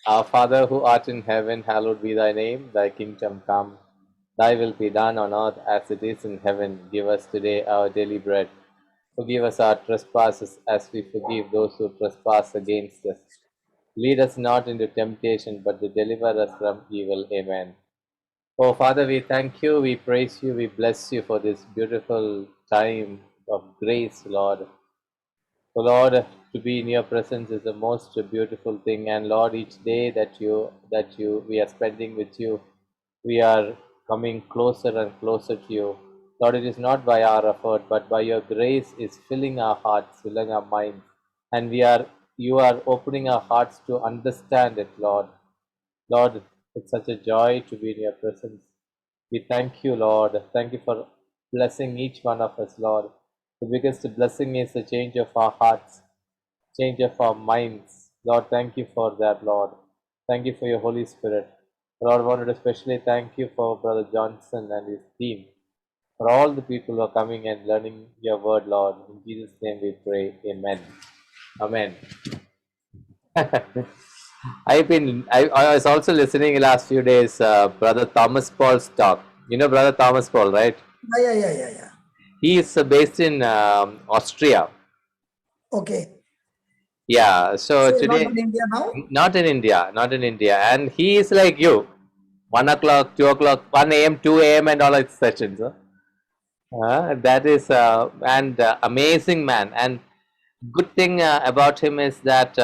Our Father who art in heaven, hallowed be thy name. Thy kingdom come. Thy will be done on earth as it is in heaven. Give us today our daily bread. Forgive us our trespasses as we forgive those who trespass against us. Lead us not into temptation, but to deliver us from evil. Amen. Oh, Father, we thank you, we praise you, we bless you for this beautiful time of grace, Lord. So Lord, to be in your presence is the most beautiful thing. And Lord, each day that we are spending with you, we are coming closer and closer to you. Lord, it is not by our effort, but by your grace is filling our hearts, filling our minds. And you are opening our hearts to understand it, Lord. Lord, it's such a joy to be in your presence. We thank you, Lord. Thank you for blessing each one of us, Lord. The biggest blessing is the change of our hearts, change of our minds. Lord, thank you for that, Lord. Thank you for your Holy Spirit. Lord, I wanted to especially thank you for Brother Johnson and his team, for all the people who are coming and learning your word, Lord. In Jesus' name we pray. Amen. Amen. I was also listening last few days, Brother Thomas Paul's talk. You know Brother Thomas Paul, right? Yeah. He is based in Austria. Okay. Yeah, so So not today, in India now? not in India, and he is like you, 1 o'clock, 2 o'clock, 1 a.m., 2 a.m., and all its sessions. Huh? That is and amazing man. And good thing about him is that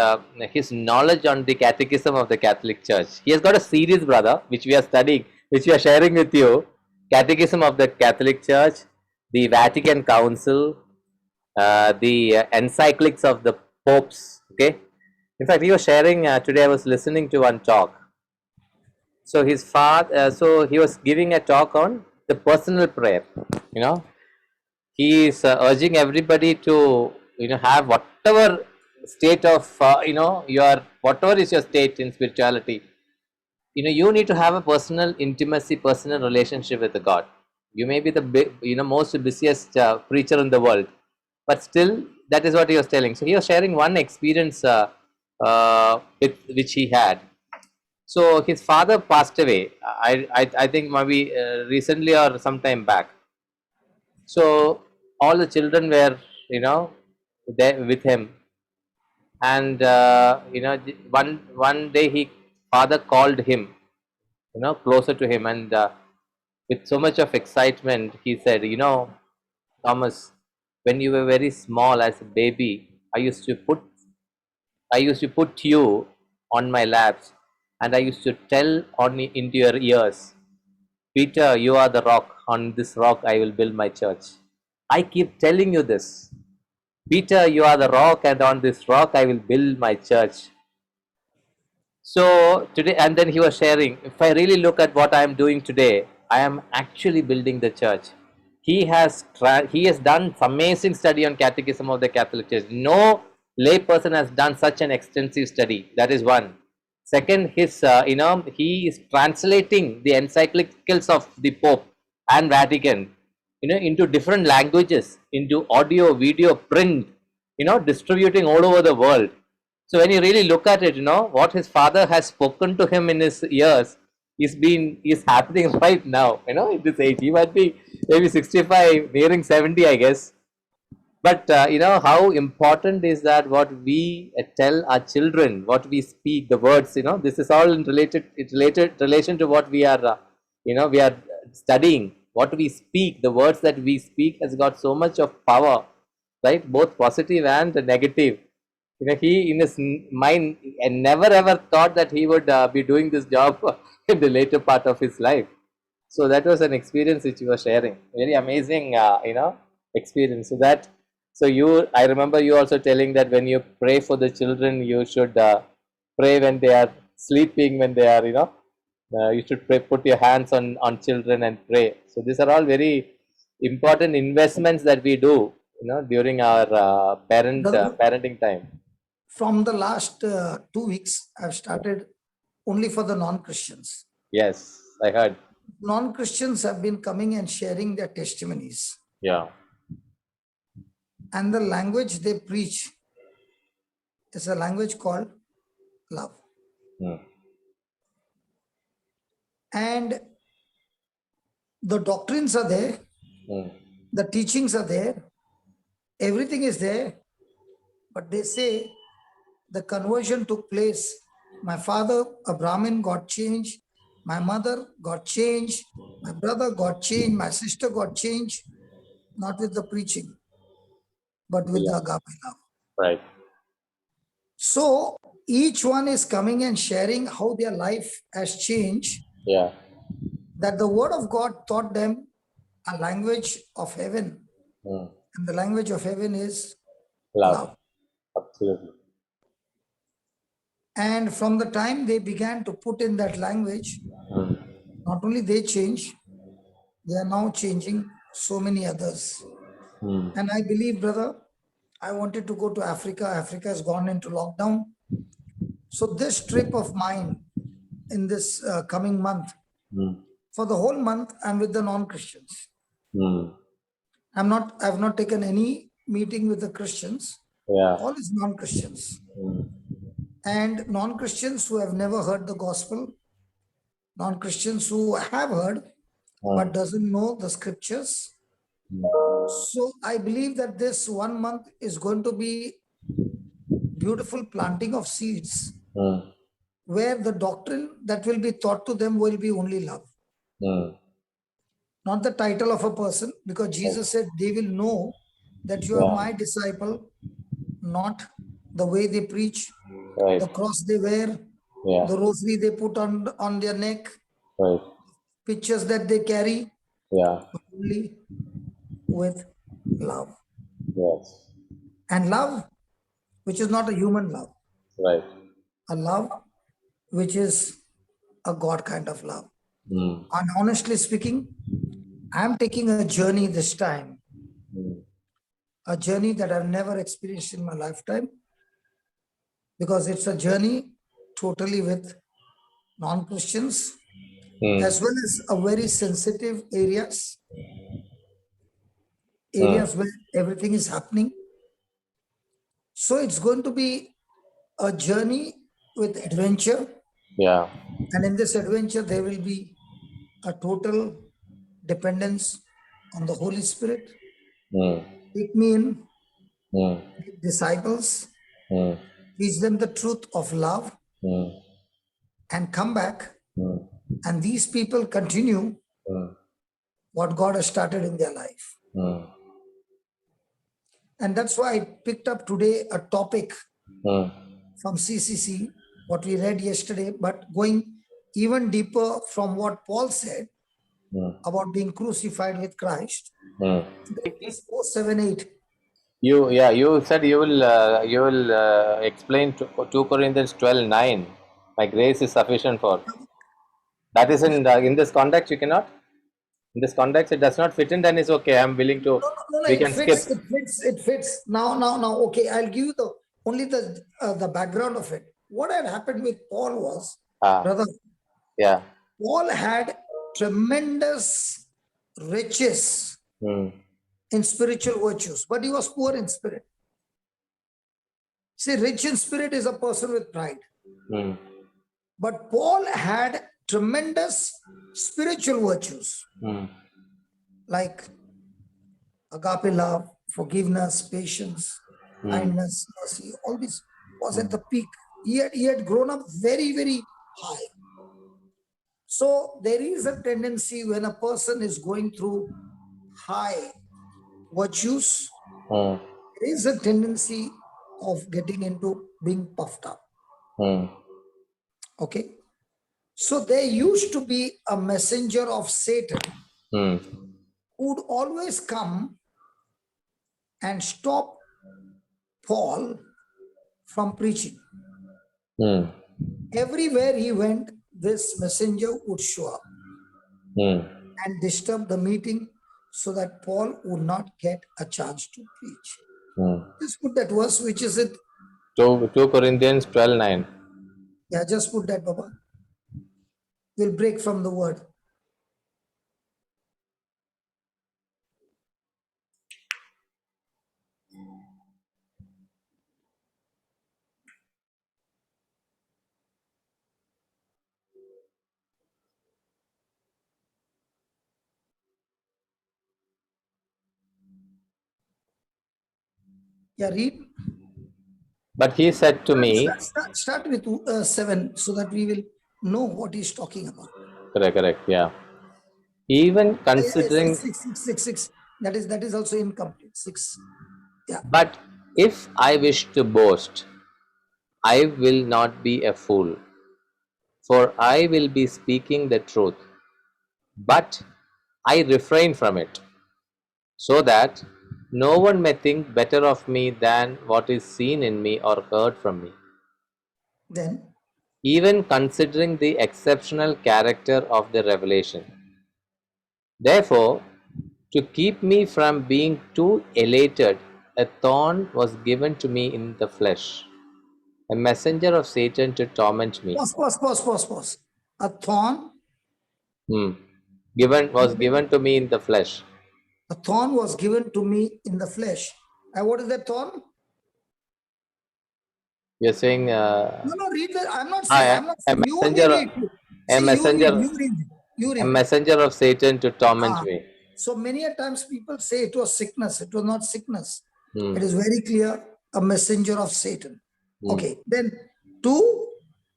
his knowledge on the Catechism of the Catholic Church. He has got a series, brother, which we are studying, which we are sharing with you. Catechism of the Catholic Church, the Vatican Council, the encyclics of the popes. Okay, in fact, he was sharing today. I was listening to one talk. So his father, so he was giving a talk on the personal prayer. You know, he is urging everybody to have whatever state of your whatever is your state in spirituality. You need to have a personal intimacy, personal relationship with the God. You may be the most busiest preacher in the world, but still that is what he was telling. So he was sharing one experience which he had. So his father passed away. I think maybe recently or some time back. So all the children were there with him, and one day he father called him, closer to him, and with so much of excitement he said, Thomas, when you were very small as a baby, I used to put you on my laps, and I used to tell on into your ears, Peter, you are the rock. On this rock I will build my church. I keep telling you this, Peter, you are the rock, and on this rock I will build my church. So today, and then he was sharing, if I really look at what I am doing today, I am actually building the church. He has done some amazing study on Catechism of the Catholic Church. No lay person has done such an extensive study. That is one. Second, he is translating the encyclicals of the Pope and Vatican, into different languages, into audio, video, print, distributing all over the world. So when you really look at it, what his father has spoken to him in his ears is happening right now. At this age, he might be maybe 65, nearing 70, I guess. But how important is that what we tell our children, what we speak, the words. This is all in related relation to what we are studying. What we speak, the words that we speak has got so much of power, right? Both positive and negative. He in his mind and never ever thought that he would be doing this job in the later part of his life. So that was an experience which you were sharing. Very amazing, experience. I remember you also telling that when you pray for the children, you should pray when they are sleeping, when they are, you should pray, put your hands on children and pray. So these are all very important investments that we do, during our Brother, parenting time. from the last 2 weeks, I've started only for the non-Christians. Yes, I heard. Non-Christians have been coming and sharing their testimonies. Yeah. And the language they preach is a language called love. Hmm. And the doctrines are there, the teachings are there, everything is there, but they say the conversion took place. My father, a Brahmin, got changed. My mother got changed. My brother got changed. My sister got changed. Not with the preaching, but with the agape love. Right. So each one is coming and sharing how their life has changed, Yeah. that the word of God taught them a language of heaven. And the language of heaven is love. Absolutely. And from the time they began to put in that language, not only they change, they are now changing so many others. And I believe, brother, I wanted to go to Africa. Africa has gone into lockdown. So this trip of mine in this coming month, for the whole month, I'm with the non-Christians. I've not taken any meeting with the Christians. Yeah. All is non-Christians. And non-Christians who have never heard the gospel, non-Christians who have heard but doesn't know the scriptures. So I believe that this 1 month is going to be beautiful planting of seeds, where the doctrine that will be taught to them will be only love, not the title of a person, because Jesus said they will know that you are my disciple, not the way they preach, Right. the cross they wear, Yeah. the rosary they put on their neck, Right. pictures that they carry, Yeah. but only with love. Yes. And love, which is not a human love, Right. a love which is a God kind of love. And honestly speaking, I'm taking a journey this time, a journey that I've never experienced in my lifetime, because it's a journey totally with non-Christians, as well as a very sensitive areas where everything is happening. So it's going to be a journey with adventure. Yeah. And in this adventure, there will be a total dependence on the Holy Spirit. Take me in, make disciples, teach them the truth of love, and come back. And these people continue what God has started in their life. And that's why I picked up today a topic from CCC, what we read yesterday, but going even deeper from what Paul said about being crucified with Christ. Verse 4, 7, 8. You said you will explain 2 Corinthians 12:9. My grace is sufficient for. That is in this context you cannot. In this context it does not fit in. Then it's okay. I'm willing to. No, We it can skip. fits, it fits. Now. Okay, I'll give you the background of it. What had happened with Paul was, brother, Yeah. Paul had tremendous riches in spiritual virtues, but he was poor in spirit. See, rich in spirit is a person with pride. But Paul had tremendous spiritual virtues like agape love, forgiveness, patience, kindness, mercy. All this was at the peak. He had grown up very, very high. So there is a tendency when a person is going through high virtues, there is a tendency of getting into being puffed up. Okay. So there used to be a messenger of Satan who would always come and stop Paul from preaching. Everywhere he went, this messenger would show up and disturb the meeting so that Paul would not get a chance to preach. Just put that verse, which is it? 2 Corinthians 12:9. Yeah, just put that, Baba. We'll break from the word. Yeah, read. But he said to me, Start with 7 so that we will know what he's talking about. correct, yeah. Even considering, 6. That is also incomplete. 6. Yeah. but if I wish to boast, I will not be a fool, for I will be speaking the truth. But I refrain from it, so that no one may think better of me than what is seen in me or heard from me. Then Even considering the exceptional character of the revelation. Therefore, to keep me from being too elated, a thorn was given to me in the flesh, a messenger of Satan to torment me. pause. A thorn. Hmm. Was given to me in the flesh. A thorn was given to me in the flesh. And what is that thorn? You're saying No, read that. I'm not saying. a You only messenger, read. a See, you read. messenger, You a read. messenger of Satan to torment me. So many a times people say it was sickness. It was not sickness. Hmm. It is very clear. A messenger of Satan. Hmm. Okay. Then 2.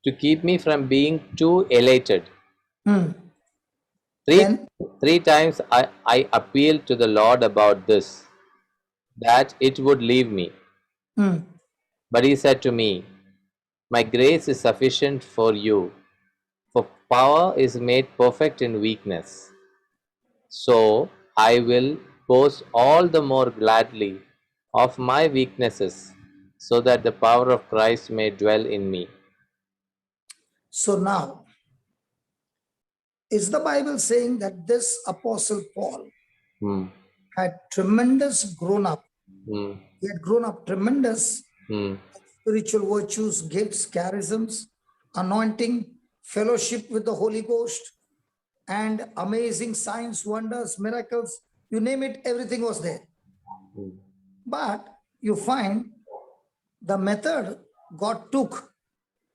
To keep me from being too elated. Hmm. Three, Then 3 times I appealed to the Lord about this, that it would leave me. hmm. But he said to me, my grace is sufficient for you, for power is made perfect in weakness. So I will boast all the more gladly of my weaknesses, so that the power of Christ may dwell in me. So now, is the Bible saying that this Apostle Paul Hmm. had tremendous grown up? Hmm. He had grown up tremendous Hmm. spiritual virtues, gifts, charisms, anointing, fellowship with the Holy Ghost, and amazing signs, wonders, miracles. You name it, everything was there. But you find the method God took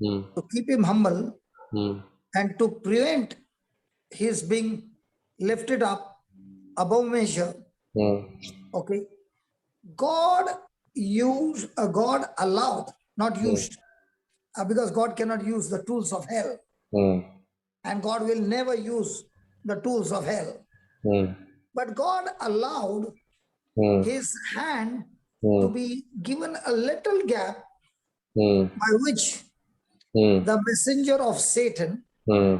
Hmm. to keep him humble Hmm. and to prevent his being lifted up above measure. Hmm. Okay. God God allowed, not used, because God cannot use the tools of hell, Hmm. and God will never use the tools of hell. Hmm. But God allowed Hmm. his hand Hmm. to be given a little gap Hmm. by which Hmm. the messenger of Satan Hmm.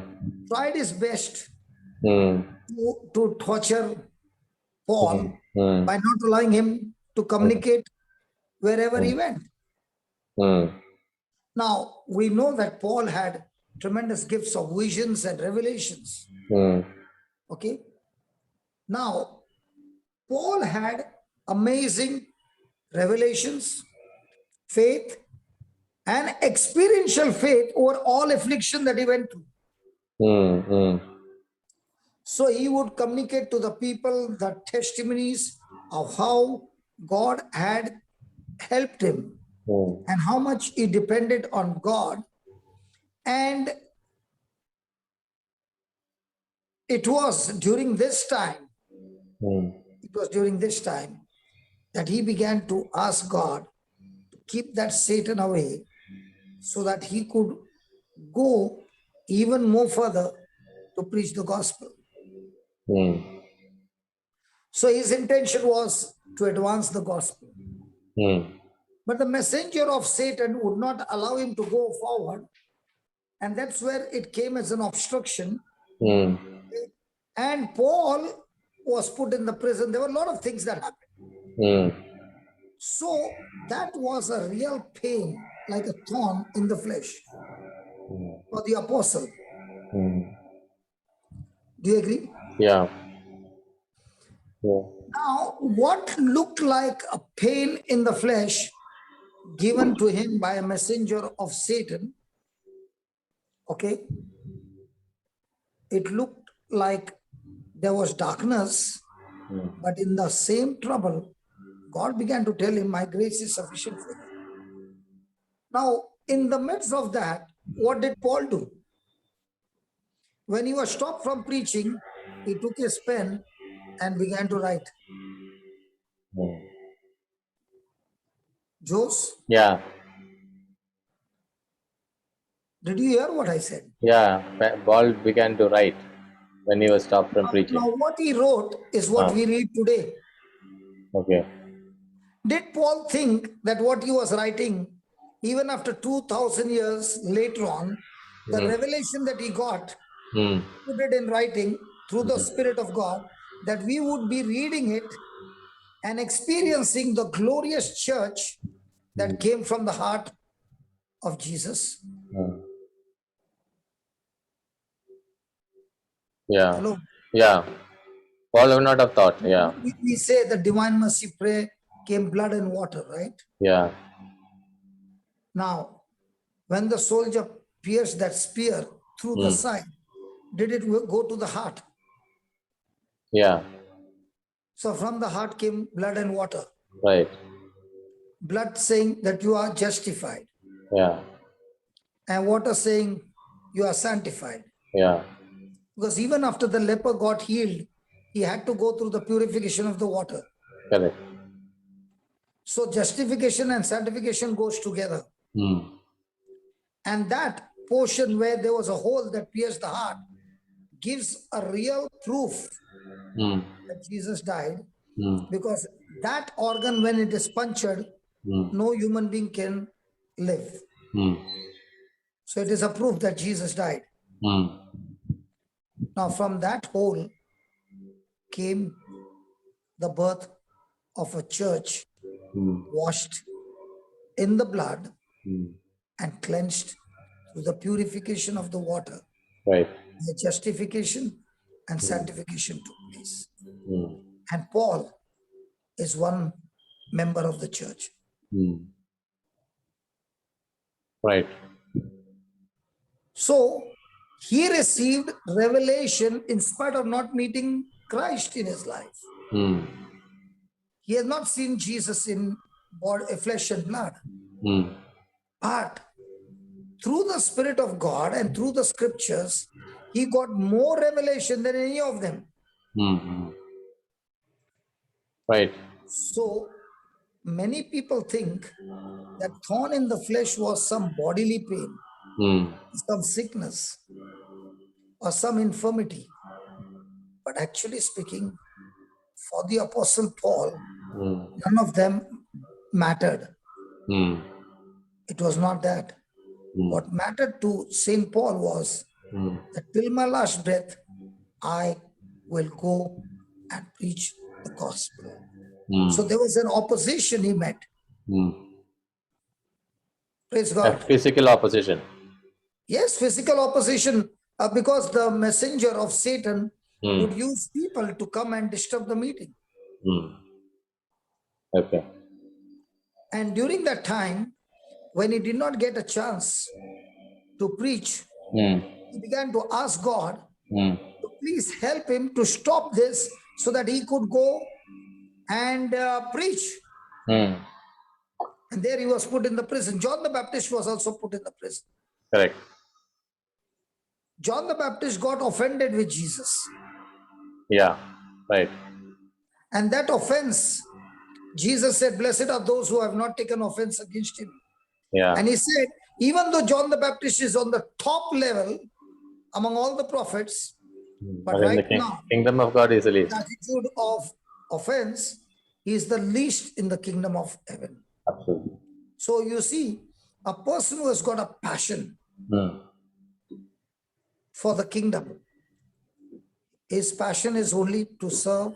tried his best Hmm. to torture Paul Hmm. by not allowing him to communicate wherever he went. Hmm. Now, we know that Paul had tremendous gifts of visions and revelations. Hmm. Okay. Now, Paul had amazing revelations, faith, and experiential faith over all affliction that he went through. Hmm. Hmm. So he would communicate to the people the testimonies of how God had helped him Hmm. and how much he depended on God. And it was during this time, that he began to ask God to keep that Satan away so that he could go even more further to preach the gospel. Hmm. So his intention was to advance the gospel. Hmm. But the messenger of Satan would not allow him to go forward. And that's where it came as an obstruction. Hmm. And Paul was put in the prison. There were a lot of things that happened. Hmm. So that was a real pain, like a thorn in the flesh for the apostle. Do you agree? Yeah. Yeah. Now, what looked like a pain in the flesh given to him by a messenger of Satan, okay, it looked like there was darkness, but in the same trouble, God began to tell him, my grace is sufficient for you. Now, in the midst of that, what did Paul do? When he was stopped from preaching, he took his pen and began to write. Hmm. Jose, Yeah. did you hear what I said? Yeah. Paul began to write when he was stopped from preaching. Now, what he wrote is what Ah. we read today. Okay. Did Paul think that what he was writing, even after 2000 years later on, the revelation that he got, Hmm. put it in writing through the Spirit of God, that we would be reading it and experiencing the glorious church that came from the heart of Jesus? Hmm. Yeah. Hello. Yeah. Paul would not have thought. Yeah. We say the divine mercy prayer came blood and water, right? Yeah. Now, when the soldier pierced that spear through the side, did it go to the heart? Yeah. So from the heart came blood and water. Right. Blood saying that you are justified, Yeah. and water saying you are sanctified. Yeah. Because even after the leper got healed, he had to go through the purification of the water. Correct. So justification and sanctification goes together. Hmm. And that portion where there was a hole that pierced the heart gives a real proof Hmm. that Jesus died, Hmm. because that organ, when it is punctured, no human being can live. Hmm. So it is a proof that Jesus died. Hmm. Now from that hole came the birth of a church washed in the blood and cleansed through the purification of the water. Right. The justification and sanctification took place. Hmm. And Paul is one member of the church. Hmm. Right. So he received revelation in spite of not meeting Christ in his life. Hmm. He has not seen Jesus in flesh and blood. Hmm. But through the Spirit of God and through the scriptures, he got more revelation than any of them. Hmm. Right. So many people think that thorn in the flesh was some bodily pain, some sickness, or some infirmity. But actually speaking, for the Apostle Paul, none of them mattered. It was not that. What mattered to St. Paul was that till my last breath, I will go and preach the gospel. So there was an opposition he met. Praise A God. physical opposition. Yes, physical opposition, because the messenger of Satan would use people to come and disturb the meeting. Okay. And during that time, when he did not get a chance to preach, he began to ask God to please help him to stop this so that he could go and preach. And there he was put in the prison. John the Baptist was also put in the prison. Correct. John the Baptist got offended with Jesus. Yeah. Right. And that offense, Jesus said, blessed are those who have not taken offense against him. Yeah. And he said, even though John the Baptist is on the top level among all the prophets, but in the right now, kingdom of God is the least. the attitude of offense, he is the least in the kingdom of heaven. Absolutely. So you see, a person who has got a passion for the kingdom, his passion is only to serve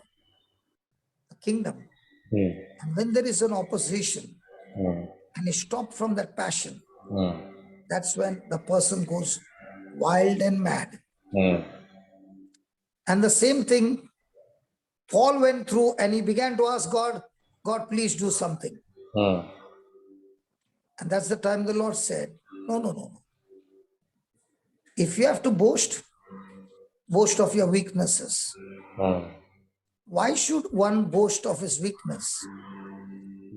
the kingdom. And when there is an opposition and he stops from that passion, that's when the person goes wild and mad. And the same thing Paul went through, and he began to ask God, God, please do something. And that's the time the Lord said, no. If you have to boast, boast of your weaknesses. Why should one boast of his weakness?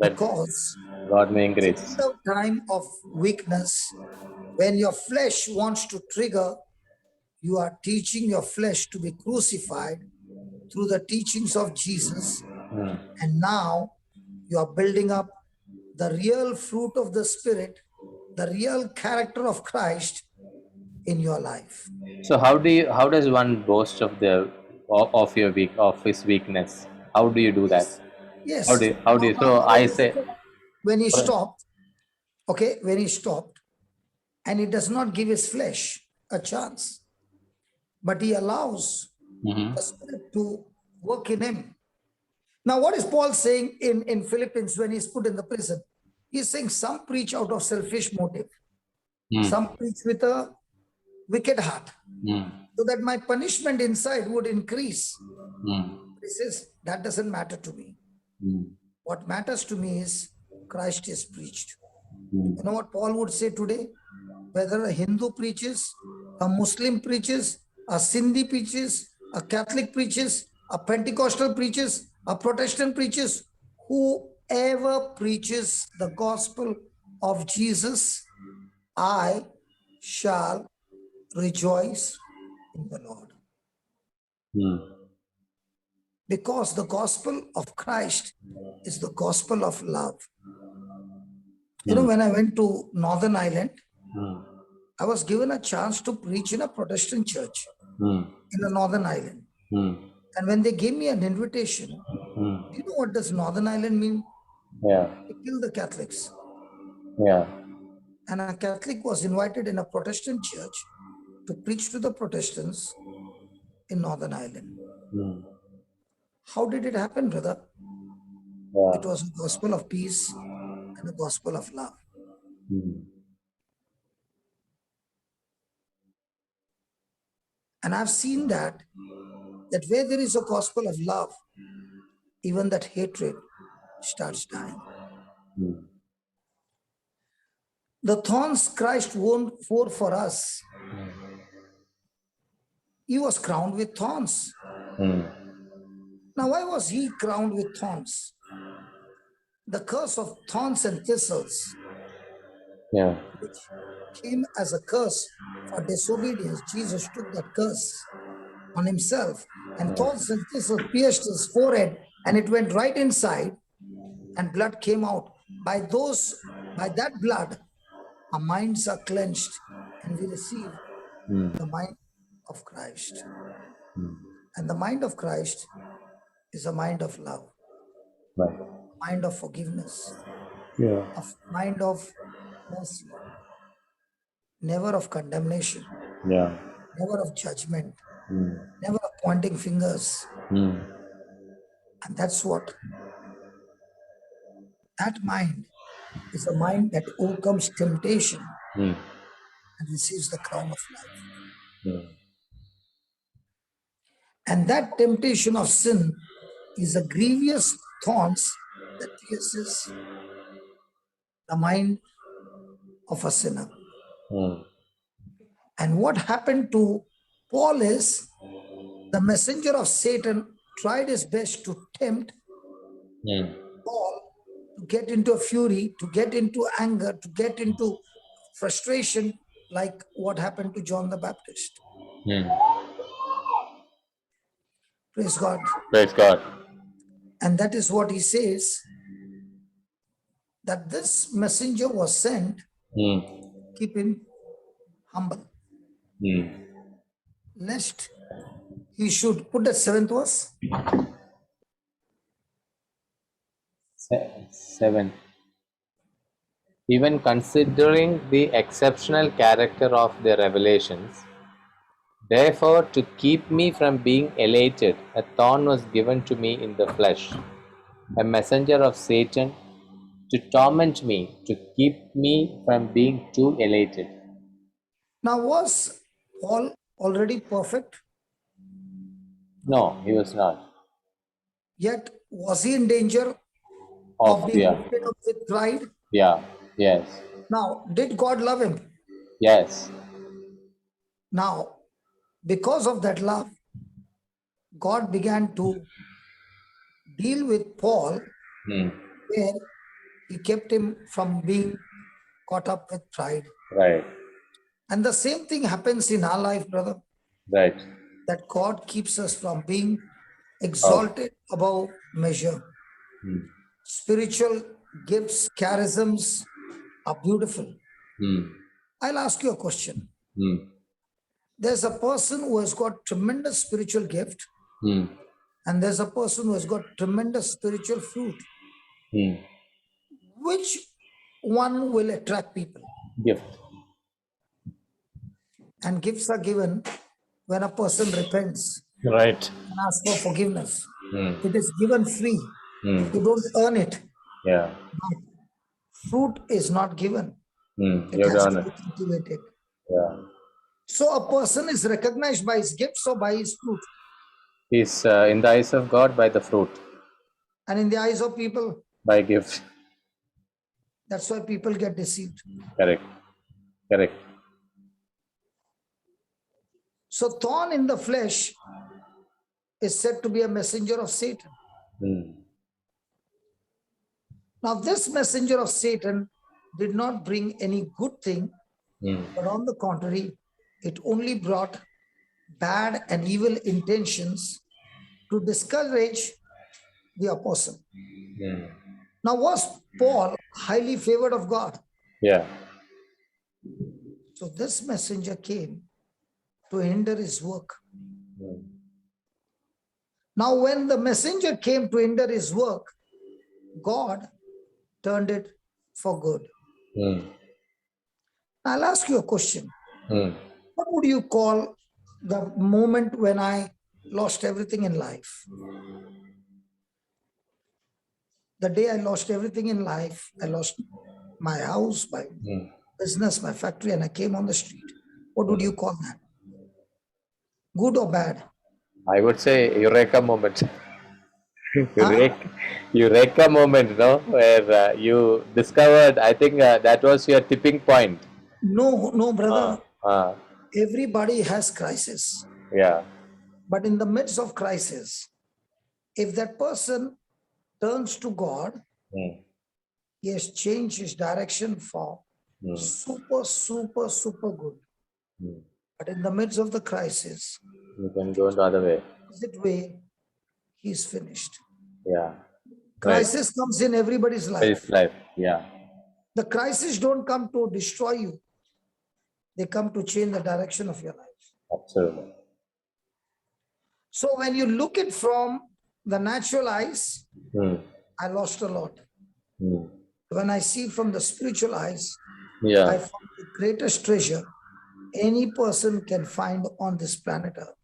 That Because God may increase. in the time of weakness, when your flesh wants to trigger, you are teaching your flesh to be crucified through the teachings of Jesus. And now you are building up the real fruit of the Spirit, the real character of Christ in your life. So how does one boast of your of his weakness? How do you do that? Yes. How do you so Now I when he say stopped, when he stopped, and he does not give his flesh a chance, but he allows Mhm. the Spirit to work in him. Now, what is Paul saying in Philippians when he's put in the prison? He's saying some preach out of selfish motive, Mm. some preach with a wicked heart, Mm. so that my punishment inside would increase. Mm. He says, that doesn't matter to me. Mm. What matters to me is Christ is preached. Mm. You know what Paul would say today? Whether a Hindu preaches, a Muslim preaches, a Sindhi preaches, a Catholic preaches, a Pentecostal preaches, a Protestant preaches, whoever preaches the gospel of Jesus, I shall rejoice in the Lord. Mm. Because the gospel of Christ is the gospel of love. You know, when I went to Northern Ireland, Mm. I was given a chance to preach in a Protestant church Mm. in the Northern Ireland. Mm. And when they gave me an invitation, Mm. you know what does Northern Ireland mean? Yeah. They kill the Catholics. Yeah. And a Catholic was invited in a Protestant church to preach to the Protestants in Northern Ireland. Mm. How did it happen, brother? Yeah. It was a gospel of peace and a gospel of love. Mm. And I've seen that where there is a gospel of love, even that hatred starts dying. Mm. The thorns Christ wore for us, he was crowned with thorns. Mm. Now, why was he crowned with thorns? The curse of thorns and thistles, Yeah. which came as a curse for disobedience, Jesus took that curse on himself. And thorns and thistles pierced his forehead, and it went right inside, and blood came out. By that blood, our minds are cleansed, and we receive the mind of Christ. And the mind of Christ is a mind of love, Right. a mind of forgiveness, Yeah. a mind of mercy, never of condemnation, Yeah. never of judgment, Mm. never of pointing fingers. Mm. And that's what that mind is, a mind that overcomes temptation Mm. and receives the crown of life. Mm. And that temptation of sin is a grievous thorns that pierces the mind of a sinner. Mm. And what happened to Paul is the messenger of Satan tried his best to tempt Mm. Paul to get into a fury, to get into anger, to get into frustration, like what happened to John the Baptist. Mm. Praise God. Praise God. And that is what he says, that this messenger was sent, Mm. keep him humble, Mm. lest he should put the seventh verse. 7. Even considering the exceptional character of their revelations, therefore, to keep me from being elated, a thorn was given to me in the flesh, a messenger of Satan to torment me, to keep me from being too elated. Now, was Paul already perfect? No, he was not. Yet, was he in danger Of of being yeah, lifted up with pride? yeah, yes, Now, did God love him? yes, Now, because of that love, God began to deal with Paul, mm. where he kept him from being caught up with pride. Right, And the same thing happens in our life, brother, right, that God keeps us from being oh, exalted above measure. mm. Spiritual gifts, charisms are beautiful. Mm. I'll ask you a question. Mm. There's a person who has got tremendous spiritual gift, Mm. and there's a person who has got tremendous spiritual fruit. Mm. Which one will attract people? Gift. And gifts are given when a person repents Right. and asks for forgiveness. Mm. It is given free. Mm. You don't earn it. Yeah. But fruit is not given. Mm. It You've has done to it. be cultivated. Yeah. So a person is recognized by his gifts or by his fruit. He's in the eyes of God by the fruit, And in the eyes of people, by gift. that's why people get deceived. Correct. Correct. So thorn in the flesh is said to be a messenger of Satan. Mm. Now, this messenger of Satan did not bring any good thing, Mm. but on the contrary, it only brought bad and evil intentions to discourage the apostle. Mm. Now, was Paul highly favored of God? Yeah. So, this messenger came to hinder his work. Mm. Now, when the messenger came to hinder his work, God turned it for good. Mm. I'll ask you a question. Mm. What would you call the moment when I lost everything in life? The day I lost everything in life, I lost my house, my Mm. business, my factory, and I came on the street. What would you call that? Good or bad? I would say eureka moment. Huh? Eureka moment, no, where you discovered. I think that was your tipping point. No, no, brother. Uh, Everybody has crisis. yeah. But in the midst of crisis, if that person turns to God, Mm. he has changed his direction for Mm. super, super, super good. Mm. But in the midst of the crisis, You can go the other way. that way, he's finished. Yeah. Crisis comes in everybody's Right. life. Life. Yeah. The crisis don't come to destroy you. They come to change the direction of your life. Absolutely. So when you look it from the natural eyes, Mm. I lost a lot. Mm. When I see from the spiritual eyes, Yeah. I found the greatest treasure any person can find on this planet Earth.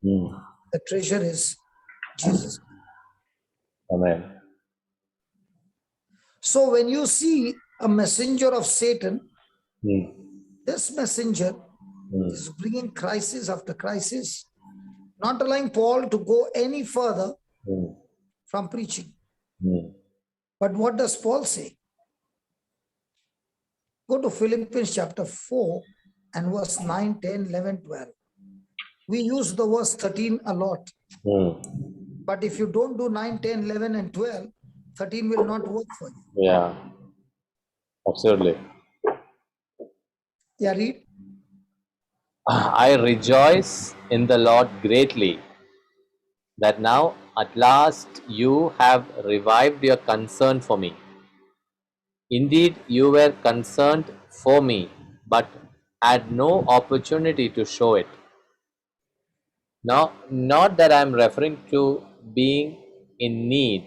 Mm. The treasure is Jesus. Amen. So when you see a messenger of Satan, Mm. this messenger Mm. is bringing crisis after crisis, not allowing Paul to go any further Mm. from preaching. Mm. But what does Paul say? Go to Philippians chapter 4 and verse 9, 10, 11, 12. We use the verse 13 a lot. Mm. But if you don't do 9, 10, 11, and 12, 13 will not work for you. Yeah. Absolutely. Yeah, read. I rejoice in the Lord greatly that now at last you have revived your concern for me. Indeed, you were concerned for me, but had no opportunity to show it. Now, not that I am referring to being in need,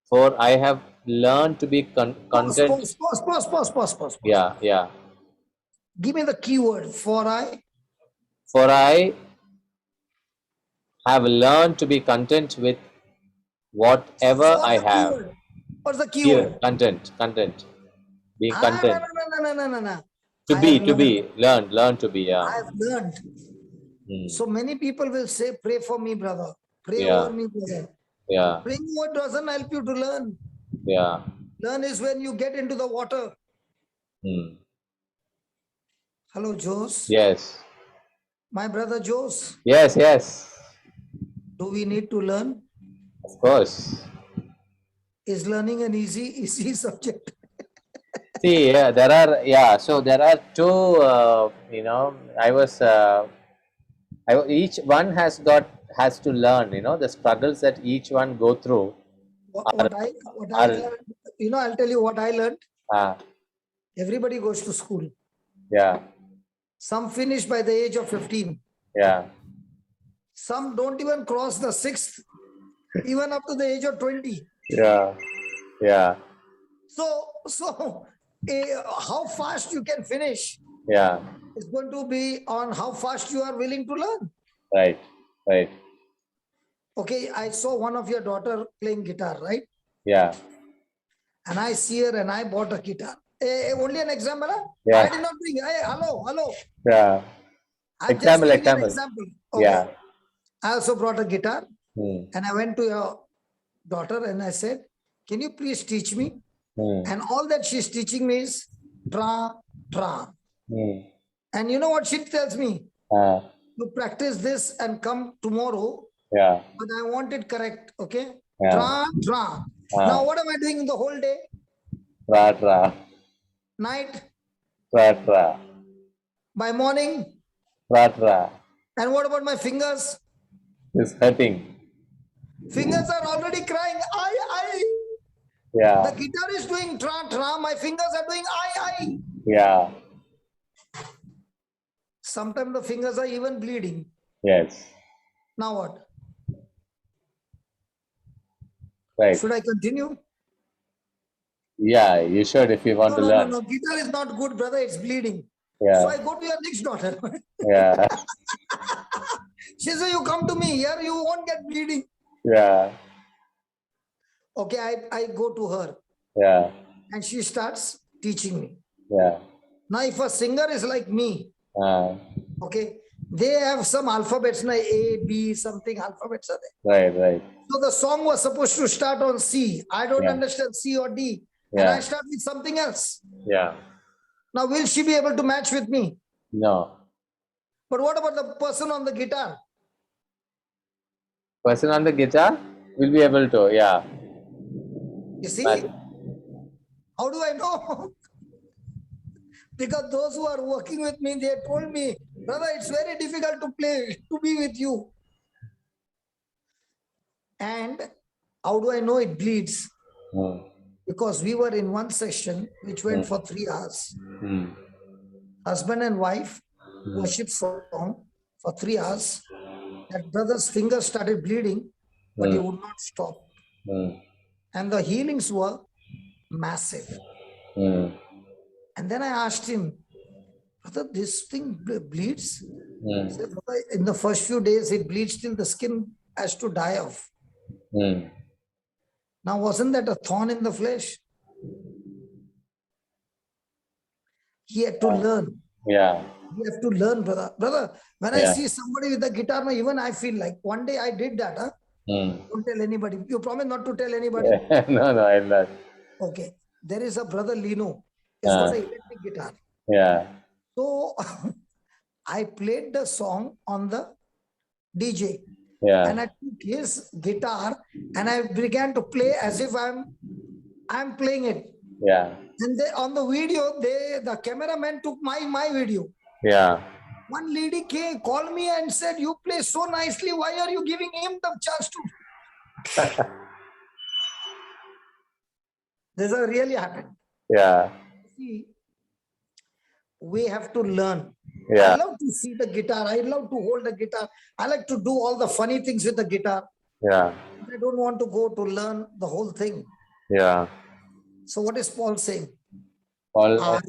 for I have learned to be content. Pause. Yeah, yeah. Give me the keyword for I. For I have learned to be content with whatever What's I the have. keyword? What's the Here, keyword? content. Being No. content. No. To I have be, learn to be, yeah. I have learned. Hmm. So many people will say, pray for me, brother. Pray Yeah. over me, brother. Yeah, Praying over doesn't help you to learn. yeah. Learn is when you get into the water. Hmm. Hello, Jose. Yes, My brother Jose. yes, Do we need to learn? of course. Is learning an easy subject? See, yeah, so there are two, each one has to learn, the struggles that each one go through What I are, learned I'll tell you what I learned. Ah, Everybody goes to school. yeah, Some finish by the age of 15. yeah, Some don't even cross the 6th, even up to the age of 20. yeah, yeah, So how fast you can finish yeah. is going to be on how fast you are willing to learn. Right, right. Okay, I saw one of your daughter playing guitar, right? Yeah, And I see her and I bought a guitar. Only an example. Huh? yeah, I did not bring. Hey, hello. yeah. I'm just Example, giving you an example. example. Okay. Yeah. I also brought a guitar Hmm. and I went to your daughter and I said, can you please teach me? Hmm. And all that she's teaching me is tra, tra. Hmm. And you know what she tells me? Ah, You practice this and come tomorrow, yeah, but I want it correct. Okay. yeah. Tra, tra. Ah. Now, what am I doing the whole day? Tra, tra, Night, tra, tra, by morning. tra, tra. And what about my fingers? It's hurting. Fingers are already crying. I. Yeah, The guitar is doing tra, tra. My fingers are doing I. yeah, Sometimes the fingers are even bleeding. yes. Now what? Right. Should I continue? Yeah, you should if you want to learn. No. Guitar is not good, brother. It's bleeding. Yeah. So I go to your next daughter. Yeah, She says, you come to me here, you won't get bleeding. yeah, Okay, I go to her yeah, and she starts teaching me. yeah. Now, if a singer is like me, Ah, okay, they have some alphabets, like A, B, something alphabets are there. right, right. So the song was supposed to start on C. I don't Yeah. understand C or D. And Yeah. I start with something else. Yeah. Now, will she be able to match with me? No. But what about the person on the guitar? Person on the guitar will be able to, yeah. You see? But, How do I know? Because those who are working with me, they told me, brother, it's very difficult to play, to be with you. And how do I know it bleeds? hmm, Because we were in one session which went for 3 hours. hmm, Husband and wife worship song for 3 hours. That brother's fingers started bleeding, but he would not stop. hmm, And the healings were massive. hmm, And then I asked him, brother, this thing bleeds? hmm, He said, brother, in the first few days, it bleeds till the skin has to die off. hmm. Now, wasn't that a thorn in the flesh? He had to learn. Yeah. You have to learn, brother. Brother, when I Yeah. see somebody with a guitar, even I feel like one day I did that. Huh? Hmm. Don't tell anybody. You promise not to tell anybody? No, I'll not. Okay. There is a brother Lino. He's got an electric guitar. Yeah. So I played the song on the DJ. Yeah. And I took his guitar and I began to play as if I'm playing it. Yeah. And on the video, the cameraman took my video. Yeah. One lady called me and said, you play so nicely. Why are you giving him the chance to? This has really happened. Yeah. See, we have to learn. Yeah. I love to see the guitar. I love to hold the guitar. I like to do all the funny things with the guitar. Yeah. I don't want to go to learn the whole thing. Yeah. So what is Paul saying? All I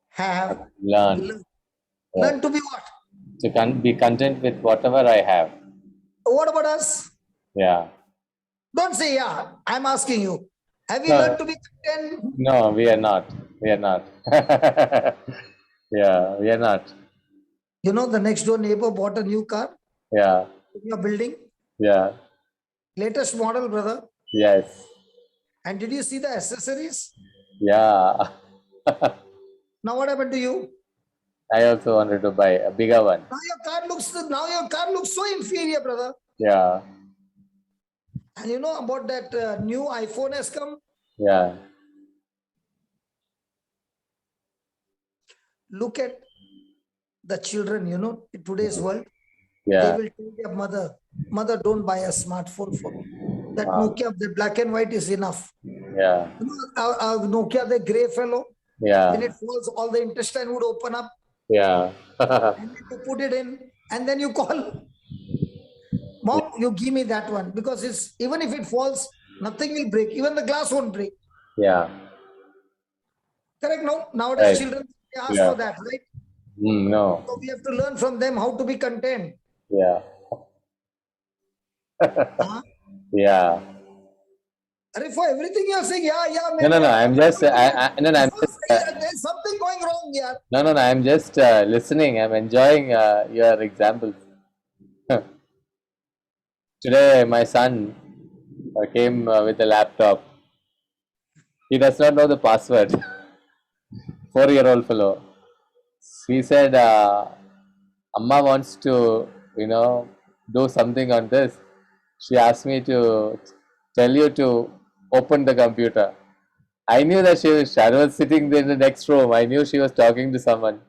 have learn. learned to be what? To be content with whatever I have. What about us? Yeah. Don't say yeah. I'm asking you. Have you No. learned to be content? No, we are not. We are not. Yeah, we are not. You know, the next door neighbor bought a new car Yeah. in your building. Yeah. Latest model, brother. Yes. And did you see the accessories? Yeah. Now what happened to you? I also wanted to buy a bigger one. Now your car looks so inferior, brother. Yeah. And you know about that new iPhone has come? Yeah. Look at the children, you know, in today's world. Yeah. They will tell their mother, don't buy a smartphone for me. That Nokia, the black and white is enough. Yeah. You know, Nokia, the gray fellow, when Yeah. it falls, all the intestine would open up, Yeah. and then you put it in, and then you call, Mom, you give me that one, because it's even if it falls, nothing will break, even the glass won't break. Yeah. Correct? No, nowadays Right. children, they ask Yeah. for that, right? No. So we have to learn from them how to be content. Yeah. Huh? Yeah. And for everything you're saying, yeah, No, no, no. I'm just, no, no, I'm just, there's something going wrong here. no, no, no. I'm just listening. I'm enjoying your examples. Today, my son came with a laptop. He does not know the password. 4-year-old fellow. He said, Amma wants to, do something on this. She asked me to tell you to open the computer. I knew that I was sitting in the next room. I knew she was talking to someone.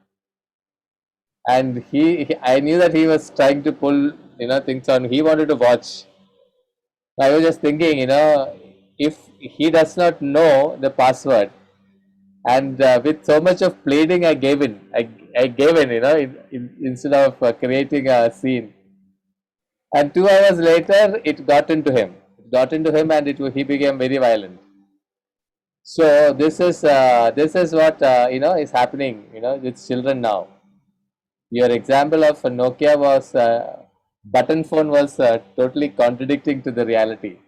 And I knew that he was trying to pull, things on. He wanted to watch. I was just thinking, if he does not know the password, and with so much of pleading, I gave in. I gave in, instead of creating a scene. And 2 hours later, it got into him. It got into him, and he became very violent. So this is what is happening. With children now. Your example of a Nokia was button phone was totally contradicting to the reality.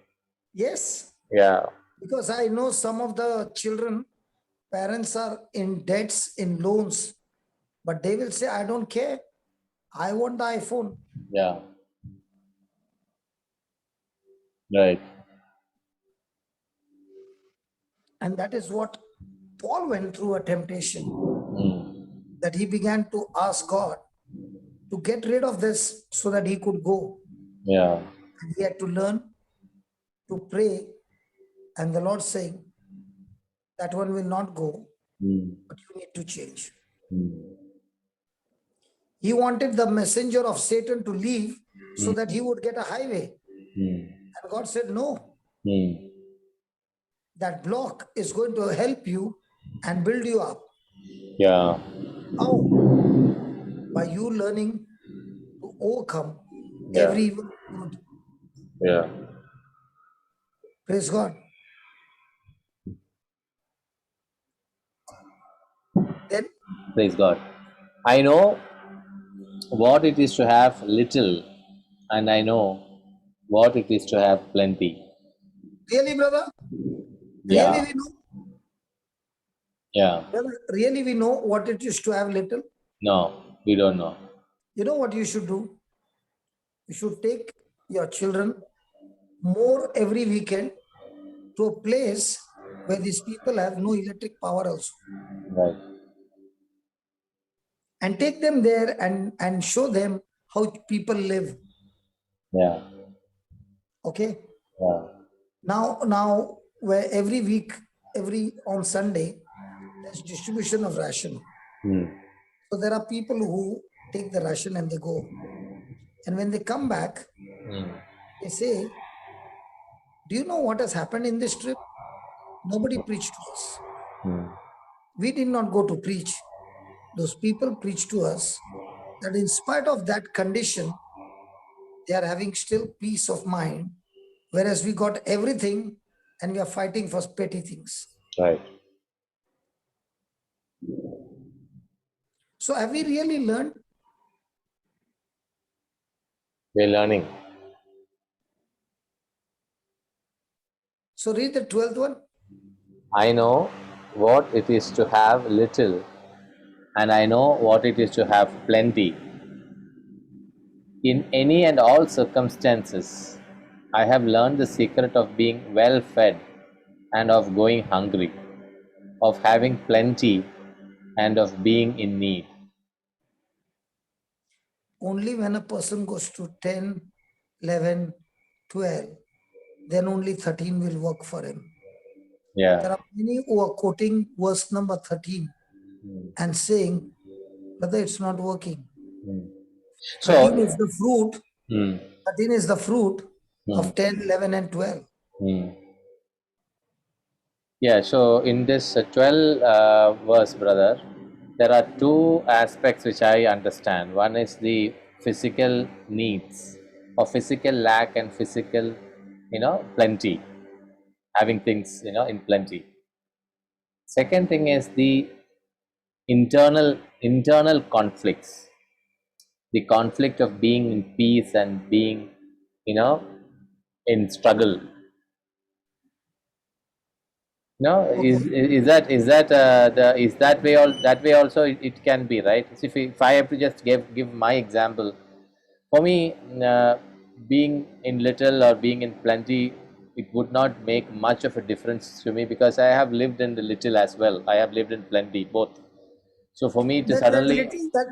Yes, Yeah. because I know some of the children, parents are in debts, in loans, but they will say, I don't care. I want the iPhone. Yeah. Right. And that is what Paul went through, a temptation, Mm. that he began to ask God to get rid of this so that he could go. Yeah. And he had to learn to pray. And the Lord saying, that one will not go, Mm. but you need to change. Mm. He wanted the messenger of Satan to leave so Mm. that he would get a highway. Mm. And God said, no, Mm. that block is going to help you and build you up. Yeah. How? By you learning to overcome Yeah. every evil good. Yeah. Praise God. Then Praise God. I know what it is to have little, and I know what it is to have plenty. really, brother, really Yeah. we know, Yeah. brother, really we know what it is to have little. No, we don't know. You know what you should do? You should take your children more every weekend to a place where these people have no electric power also, Right. and take them there and show them how people live. Yeah. Okay. Yeah. Now where every week, every on Sunday, there's distribution of ration. Mm. So there are people who take the ration and they go, and when they come back, Mm. they say, do you know what has happened in this trip? Nobody preached to us. Mm. We did not go to preach. Those people preached to us that in spite of that condition, they are having still peace of mind, whereas we got everything and we are fighting for petty things. Right. So have we really learned? We're learning. So read the 12th one. I know what it is to have little, and I know what it is to have plenty. In any and all circumstances, I have learned the secret of being well fed and of going hungry, of having plenty and of being in need. Only when a person goes to 10, 11, 12, then only 13 will work for him. There Yeah. are many who are quoting verse number 13 and saying, brother, it's not working. So, 13 is the fruit. mm, 13 is the fruit mm, of 10, 11, and 12. mm, Yeah, so in this 12 verse, brother, there are two aspects which I understand. One is the physical needs, or physical lack and physical, plenty, having things, in plenty. Second thing is the internal conflicts, the conflict of being in peace and being, you know, in struggle. No, Okay. is that way also it can be, right? So if I have to just give my example, for me, being in little or being in plenty, it would not make much of a difference to me, because I have lived in the little as well. I have lived in plenty, both. So for me to suddenly,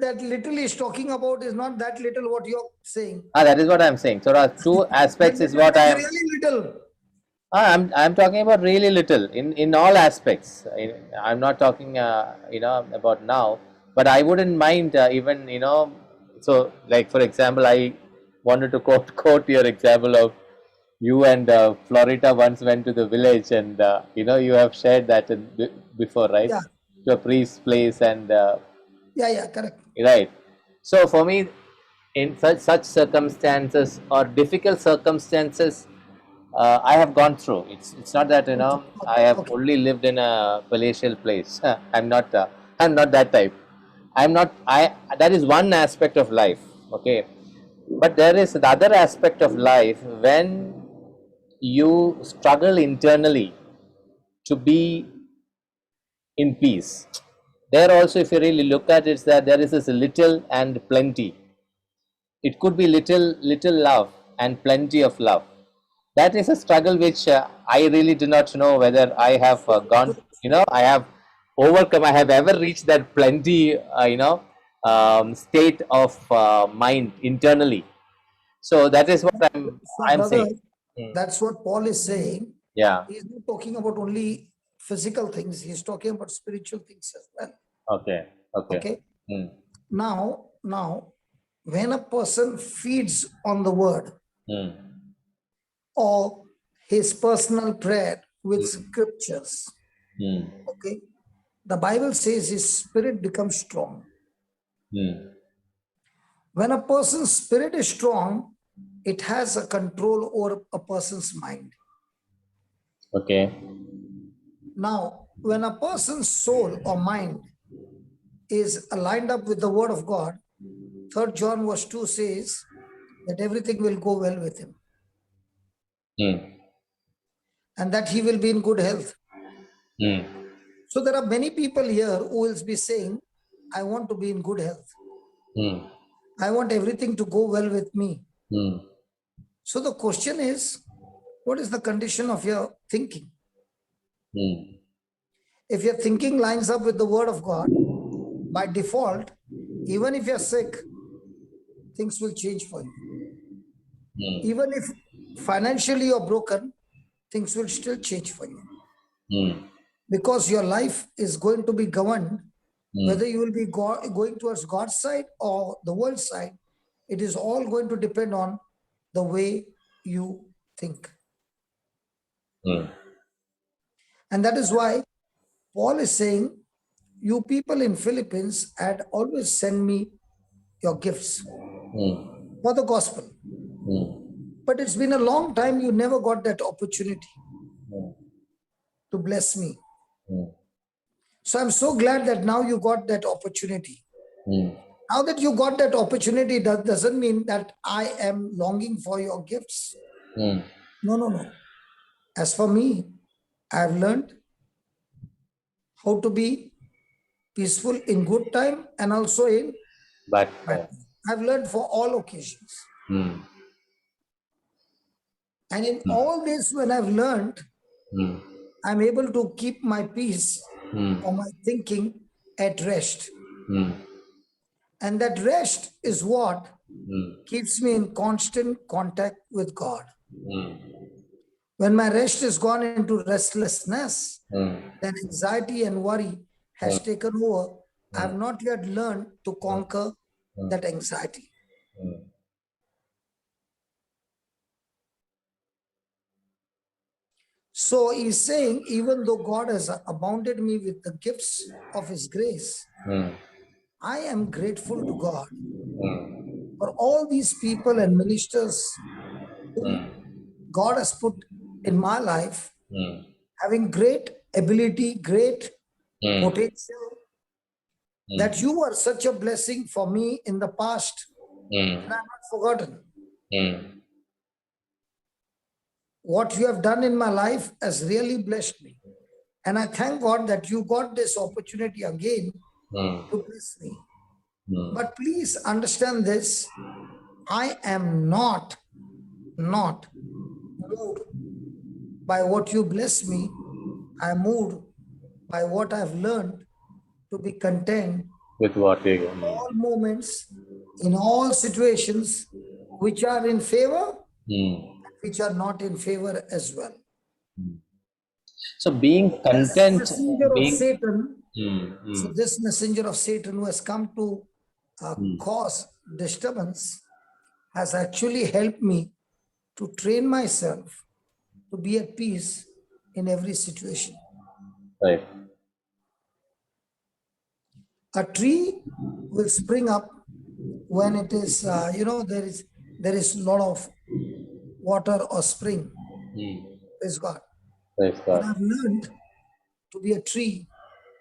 That little is talking about is not that little what you're saying. that is what I'm saying. So there are two That aspects is little what I means am. really little. I'm talking about really little in all aspects. I'm not talking about now, but I wouldn't mind even So like for example, I wanted to quote your example of you and Florida once went to the village, and you have shared that before, right? Yeah, To a priest's place, and yeah, correct. right. So for me, in such circumstances or difficult circumstances, I have gone through. It's not that Okay, I okay, have okay. only lived in a palatial place. I'm not. I'm not that type. I'm not. I That is one aspect of life. Okay, but there is the other aspect of life when you struggle internally to be in peace. There also, if you really look at it, that there is this little and plenty. It could be little love and plenty of love. That is a struggle which I really do not know whether I have gone, I have overcome, I have ever reached that plenty, state of mind internally. So that is what So, I'm brother, saying. Mm. that's what Paul is saying. Yeah. He's not talking about only physical things, he's talking about spiritual things as well. Okay. Okay. Okay. Mm. Now, when a person feeds on the word Mm. or his personal prayer with scriptures, Mm. okay, the Bible says his spirit becomes strong. Mm. When a person's spirit is strong, it has a control over a person's mind. Okay. Now, when a person's soul or mind is aligned up with the word of God, 3 John verse 2 says that everything will go well with him Mm. and that he will be in good health. Mm. So there are many people here who will be saying, I want to be in good health. Mm. I want everything to go well with me. Mm. So the question is, what is the condition of your thinking? Mm. If your thinking lines up with the word of God, by default, even if you're sick, things will change for you. Mm. Even if financially you're broken, things will still change for you. Mm. Because your life is going to be governed, Mm. whether you will be going towards God's side or the world's side, it is all going to depend on the way you think. Mm. And that is why Paul is saying, you people in Philippines had always sent me your gifts Mm. for the gospel. Mm. But it's been a long time you never got that opportunity Mm. to bless me. Mm. So I'm so glad that now you got that opportunity. Mm. Now that you got that opportunity, that doesn't mean that I am longing for your gifts. Mm. No. As for me, I've learned how to be peaceful in good time and also in But bad time. I've learned for all occasions. mm. And in all this, when I've learned, Mm. I'm able to keep my peace Mm. or my thinking at rest. Mm. And that rest is what Mm. keeps me in constant contact with God. Mm. When my rest is gone into restlessness, Mm. then anxiety and worry has Mm. taken over. I Mm. have not yet learned to conquer Mm. that anxiety. Mm. So he's saying, even though God has abounded me with the gifts of his grace, I am grateful to God for all these people and ministers whom God has put in my life, having great ability, great potential, that you were such a blessing for me in the past, and I'm not forgotten. What you have done in my life has really blessed me. And I thank God that you got this opportunity again to bless me. But please understand this, I am not moved by what you bless me. I am moved by what I've learned to be content with what you in all moments, in all situations, which are in favor, which are not in favor as well. So being content, Messenger of being Satan, so this messenger of Satan who has come to cause disturbance has actually helped me to train myself to be at peace in every situation. right, A tree will spring up when it is, there is a lot of water or spring. Praise God. praise But God. I've learned to be a tree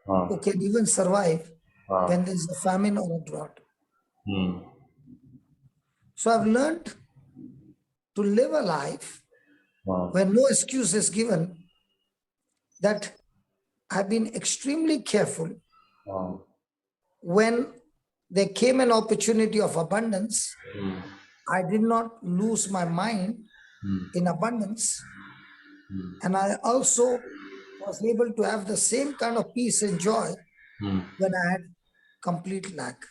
who can even survive when there is a famine or a drought. So I've learned to live a life when no excuse is given, that I've been extremely careful when there came an opportunity of abundance. I did not lose my mind in abundance. And I also was able to have the same kind of peace and joy when I had complete lack.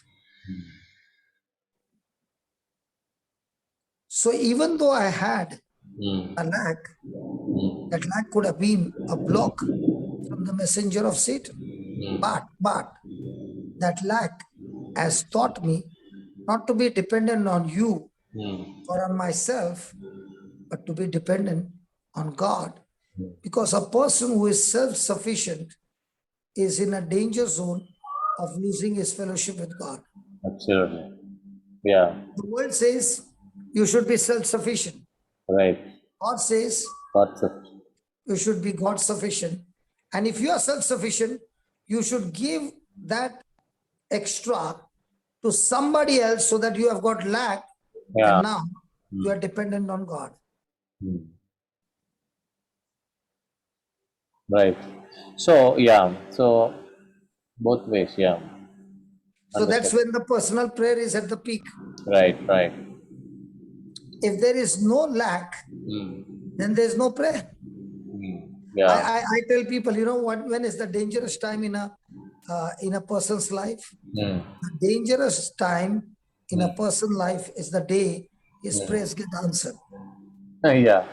So even though I had a lack, that lack could have been a block from the messenger of Satan. But that lack has taught me not to be dependent on you or on myself, but to be dependent on God. Because a person who is self-sufficient is in a danger zone of losing his fellowship with God. Absolutely. Yeah. The world says you should be self-sufficient. Right. God says Lots of. you should be God sufficient. And if you are self-sufficient, you should give that extra to somebody else so that you have got lack, Yeah. and now you are dependent on God. Right. So yeah. So both ways. Yeah. So that's when the personal prayer is at the peak. Right. Right. If there is no lack, then there's no prayer. Yeah. I tell people, you know what? When is the dangerous time in a person's life? The dangerous time in a person's life is the day his prayers get answered. Yeah.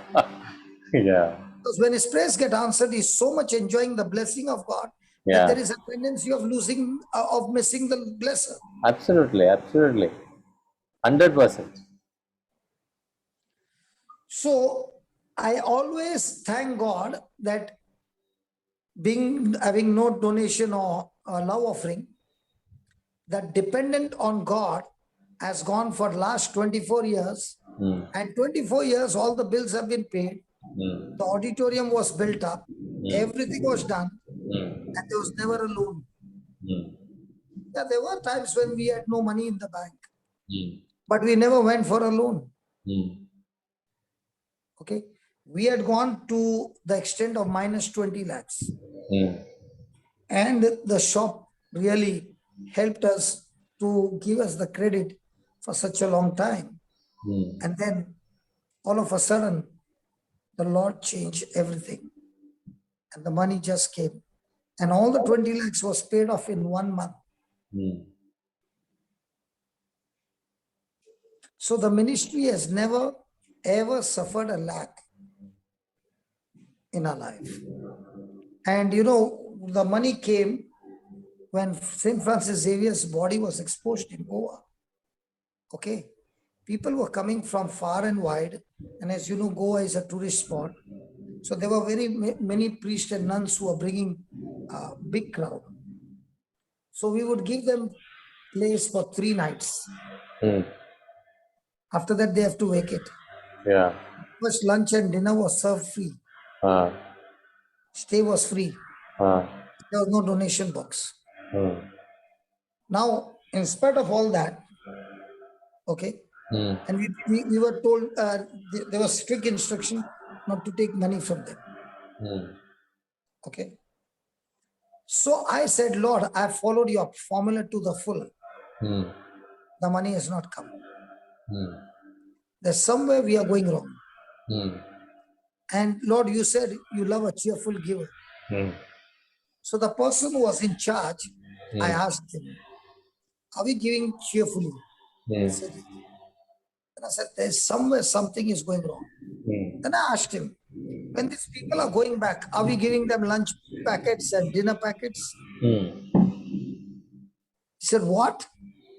Yeah. Because when his prayers get answered, he's so much enjoying the blessing of God Yeah. that there is a tendency of missing the blesser. Absolutely. Absolutely. 100%. So I always thank God that having no donation or love offering, that dependent on God has gone for last 24 years. And 24 years, all the bills have been paid. The auditorium was built up. Everything was done. And there was never a loan. Yeah, there were times when we had no money in the bank. But we never went for a loan. Okay. We had gone to the extent of minus 20 lakhs. And the shop really helped us to give us the credit for such a long time. And then all of a sudden, the Lord changed everything. And the money just came. And all the 20 lakhs was paid off in 1 month. So the ministry has never, ever suffered a lack in our life. And you know, the money came when St. Francis Xavier's body was exposed in Goa. Okay. People were coming from far and wide. And as you know, Goa is a tourist spot. So there were many priests and nuns who were bringing a big crowd. So we would give them place for 3 nights. After that, they have to vacate. Yeah. First, lunch and dinner was served free. Stay was free. There was no donation box. Now, in spite of all that, okay, and we were told there was strict instruction not to take money from them. Okay. So I said, Lord, I followed your formula to the full. The money has not come. There's somewhere we are going wrong. And Lord, you said you love a cheerful giver. So the person who was in charge, I asked him, are we giving cheerfully? He said, yes. And I said, there's somewhere something is going wrong. Then I asked him, when these people are going back, are we giving them lunch packets and dinner packets? He said, what?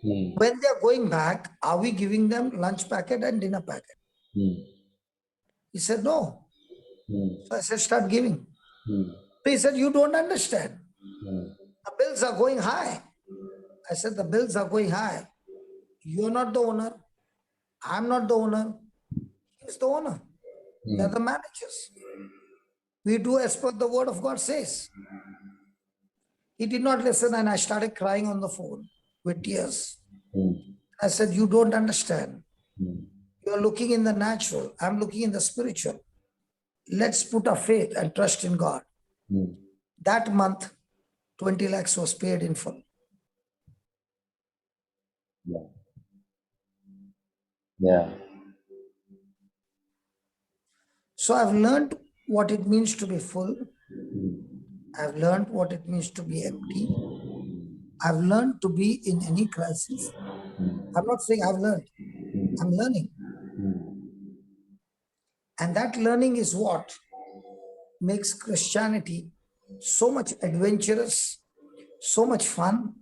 When they're going back, are we giving them lunch packet and dinner packet? He said, no. So I said, start giving. So he said, you don't understand. The bills are going high. I said, the bills are going high. You're not the owner. I'm not the owner. He's the owner. They're the managers. We do as per the word of God says. He did not listen, and I started crying on the phone with tears. I said, you don't understand. You're looking in the natural. I'm looking in the spiritual. Let's put our faith and trust in God. That month, 20 lakhs was paid in full. Yeah. So I've learned what it means to be full. I've learned what it means to be empty. I've learned to be in any crisis. I'm not saying I've learned. I'm learning. And that learning is what makes Christianity so much adventurous, so much fun,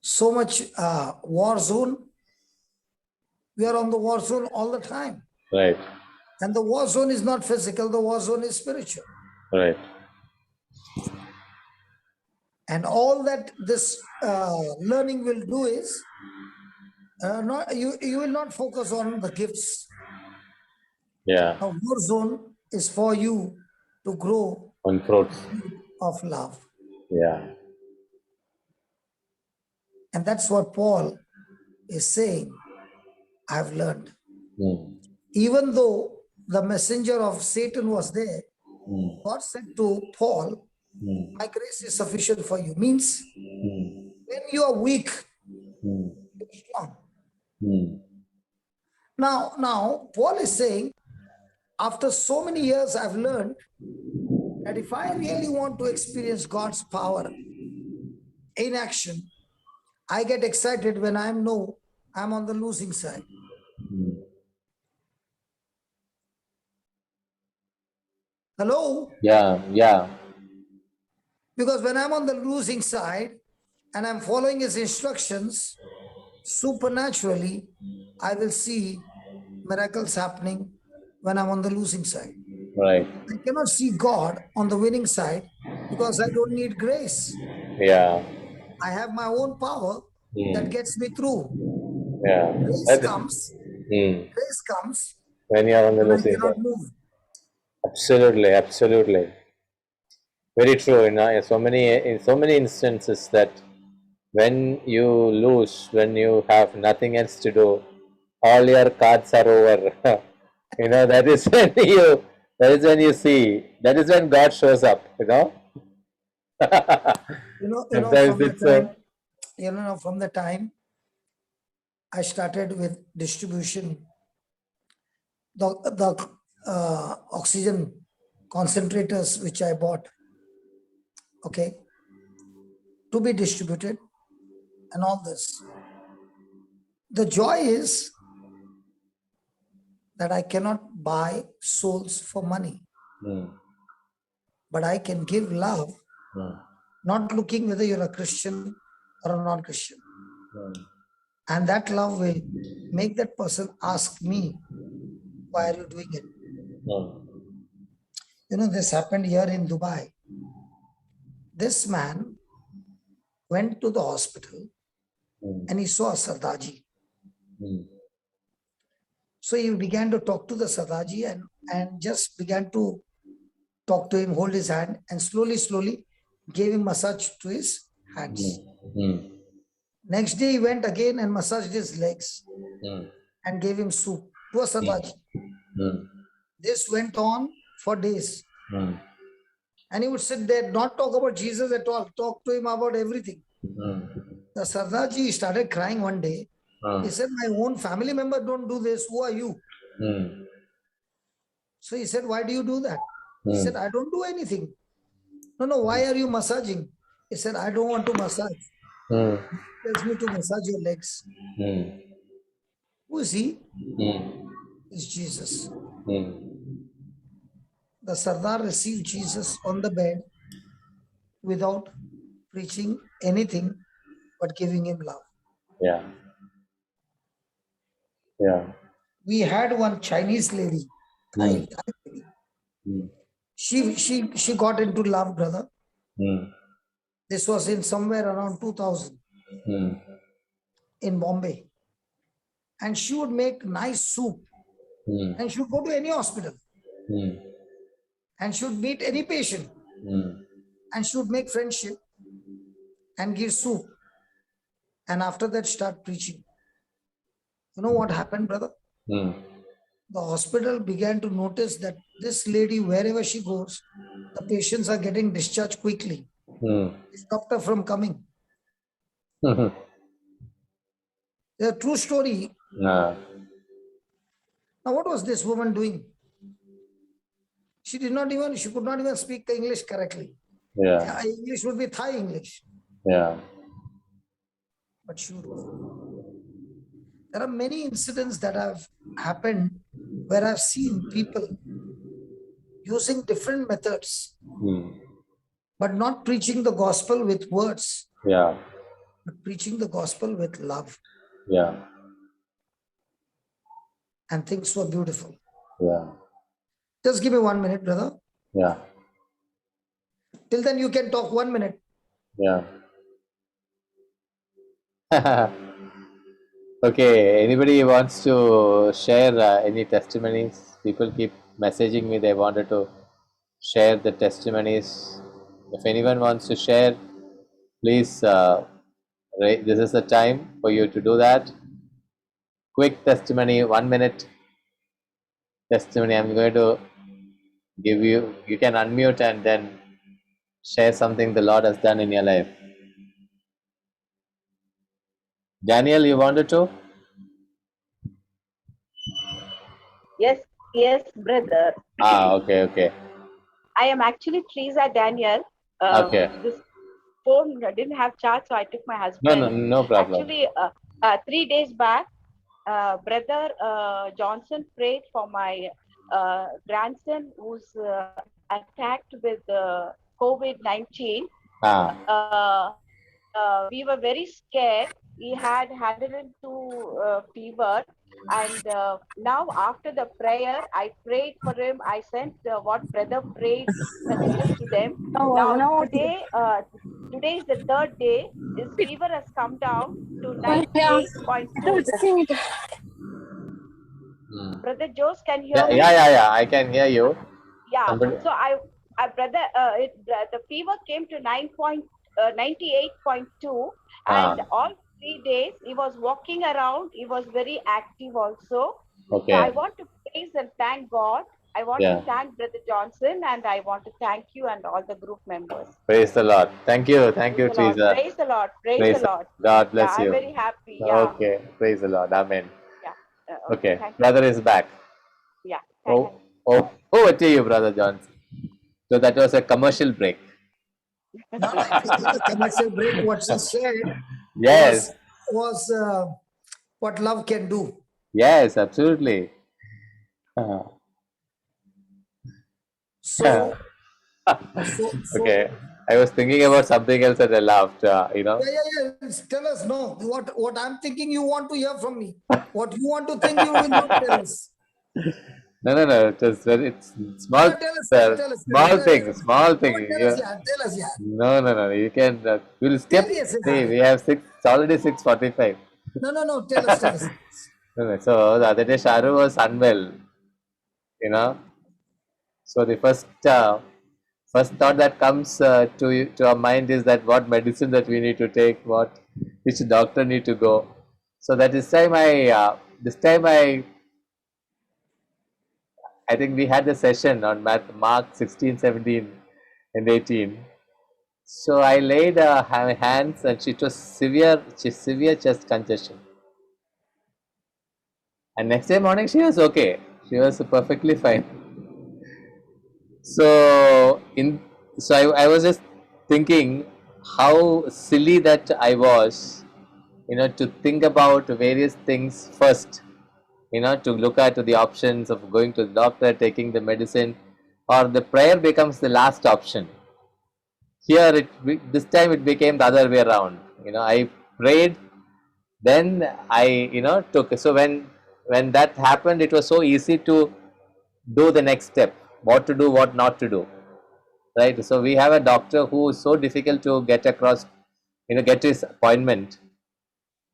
so much war zone. We are on the war zone all the time. Right. And the war zone is not physical, the war zone is spiritual. Right. And all that this learning will do is, you will not focus on the gifts. Yeah. A war zone is for you to grow On fruits. of love. Yeah. And that's what Paul is saying, I've learned. Even though the messenger of Satan was there, God said to Paul, my grace is sufficient for you. Means when you are weak, you're strong. Now, Paul is saying, after so many years, I've learned that if I really want to experience God's power in action, I get excited when I'm on the losing side. Hello? Yeah. Because when I'm on the losing side and I'm following his instructions, supernaturally, I will see miracles happening when I'm on the losing side. Right. I cannot see God on the winning side because I don't need grace. Yeah. I have my own power that gets me through. Yeah. Grace comes When you are on the when I losing cannot side. move. Absolutely. Very true. In so many instances that when you lose, when you have nothing else to do, all your cards are over. That is when you see, that is when God shows up. Sometimes From the time I started with distribution, the oxygen concentrators which I bought, okay, to be distributed and all this. The joy is that I cannot buy souls for money, but I can give love, not looking whether you're a Christian or a non-Christian. And that love will make that person ask me, why are you doing it? This happened here in Dubai. This man went to the hospital and he saw a Sardaji. So he began to talk to the Sardaji and just began to talk to him, hold his hand, and slowly gave him massage to his hands. Next day he went again and massaged his legs and gave him soup to a Sardaji. This went on for days. And he would sit there, not talk about Jesus at all, talk to him about everything. The Sardaji started crying one day. He said, my own family member don't do this. Who are you? So he said, why do you do that? He said, I don't do anything. No, why are you massaging? He said, I don't want to massage. He tells me to massage your legs. Who is he? It's Jesus. The Sardar received Jesus on the bed without preaching anything but giving him love. Yeah. We had one Chinese lady, Thai lady. She got into love, brother. This was in somewhere around 2000 in Bombay. And she would make nice soup. And she would go to any hospital. And she would meet any patient. And she would make friendship and give soup. And after that, start preaching. You know what happened, brother? The hospital began to notice that this lady, wherever she goes, the patients are getting discharged quickly. It stopped her from coming. The true story. Now, what was this woman doing? She could not even speak English correctly. English would be Thai English. But she would go. There are many incidents that have happened where I've seen people using different methods, but not preaching the gospel with words, but preaching the gospel with love. And things were beautiful. Just give me 1 minute, brother. Till then, you can talk 1 minute. Okay, anybody wants to share any testimonies? People keep messaging me, they wanted to share the testimonies. If anyone wants to share, please, this is the time for you to do that. Quick testimony, 1 minute testimony. I'm going to give you, you can unmute and then share something the Lord has done in your life. Daniel, you wanted to? Yes, brother. Okay. I am actually Teresa Daniel. Okay. This phone didn't have charge, so I took my husband. No problem. Actually, 3 days back, brother Johnson prayed for my grandson who's attacked with COVID-19. We were very scared. He had 102 fever. And now after the prayer, I prayed for him. I sent what brother prayed messages to them. Now today is the third day. His fever has come down to 98.2. Brother Jose, can you hear me? Yeah, I can hear you. Yeah. Somebody... So brother, the fever came to 98.2, and all 3 days he was walking around. He was very active also. Okay. So I want to praise and thank God. I want to thank Brother Johnson, and I want to thank you and all the group members. Praise the Lord. Thank you, Teresa. Praise the Lord. Praise the Lord. God bless you. I'm very happy. Okay. Praise the Lord. Amen. Okay. Thank brother is back. Over to you, Brother Johnson. So that was a commercial break. No, I think the commercial break, what she said was what love can do. Yes, absolutely. Okay. I was thinking about something else and I laughed, Yeah. Tell us, no. What I'm thinking you want to hear from me. What you want to think, you will not tell us. No. It's small, No, tell us, tell us, tell us, tell us. small thing, small No, thing. tell us, yeah, tell us, yeah. No. You can. We'll skip. Tell us, See, yeah. we have six. It's already 6:45. No, tell us, tell us. No. So the other day, Sharu was unwell. You know. So the first thought that comes to our mind is that what medicine that we need to take, which doctor need to go. So that this time I think we had a session on Mark 16, 17, and 18. So I laid her hands, and it was severe chest congestion. And next day morning she was okay. She was perfectly fine. So I was just thinking how silly that I was, to think about various things first, to look at the options of going to the doctor, taking the medicine, or the prayer becomes the last option. Here this time it became the other way around. I prayed, then I took. So when that happened, it was so easy to do the next step, what to do, what not to do, right? So we have a doctor who is so difficult to get across, get to his appointment.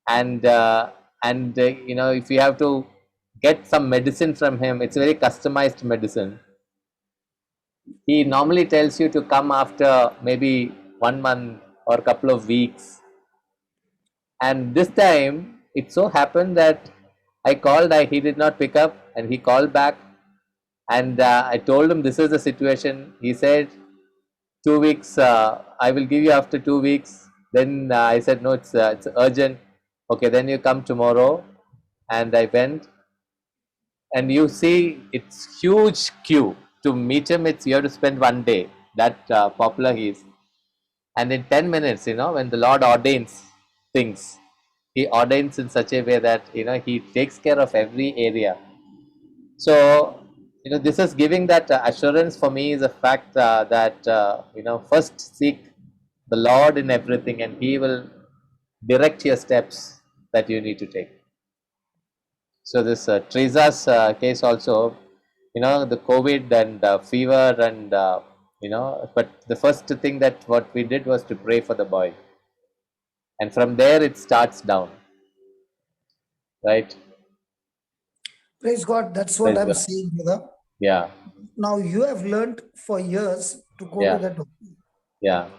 And if you have to get some medicine from him, it's a very customized medicine. He normally tells you to come after maybe 1 month or a couple of weeks. And this time it so happened that I called, he did not pick up, and he called back, and I told him this is the situation. He said 2 weeks, I will give you after 2 weeks. Then I said, no, it's urgent. Okay, then you come tomorrow. And I went, and you see it's huge queue to meet him. It's, you have to spend 1 day, that popular he is. And in 10 minutes, when the Lord ordains things, he ordains in such a way that he takes care of every area. So this is giving that assurance for me, is a fact that first seek the Lord in everything, and he will direct your steps that you need to take. So this Teresa's case also, the COVID and fever, and but the first thing that what we did was to pray for the boy, and from there it starts down, right? Praise God. That's what Praise I'm God. saying, brother. Yeah, Now you have learned for years to go yeah, to the doctor. yeah,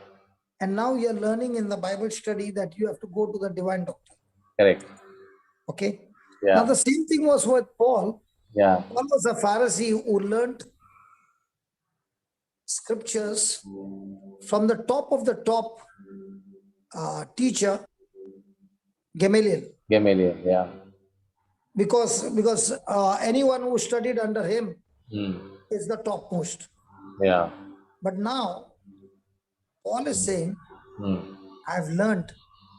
And now you're learning in the Bible study that you have to go to the divine doctor. correct. Okay. Yeah, Now the same thing was with Paul. yeah, Paul was a Pharisee who learned scriptures from the top of the top teacher, Gamaliel. Gamaliel, yeah. Because anyone who studied under him is the topmost. Yeah. But now Paul is saying, Mm. I've learned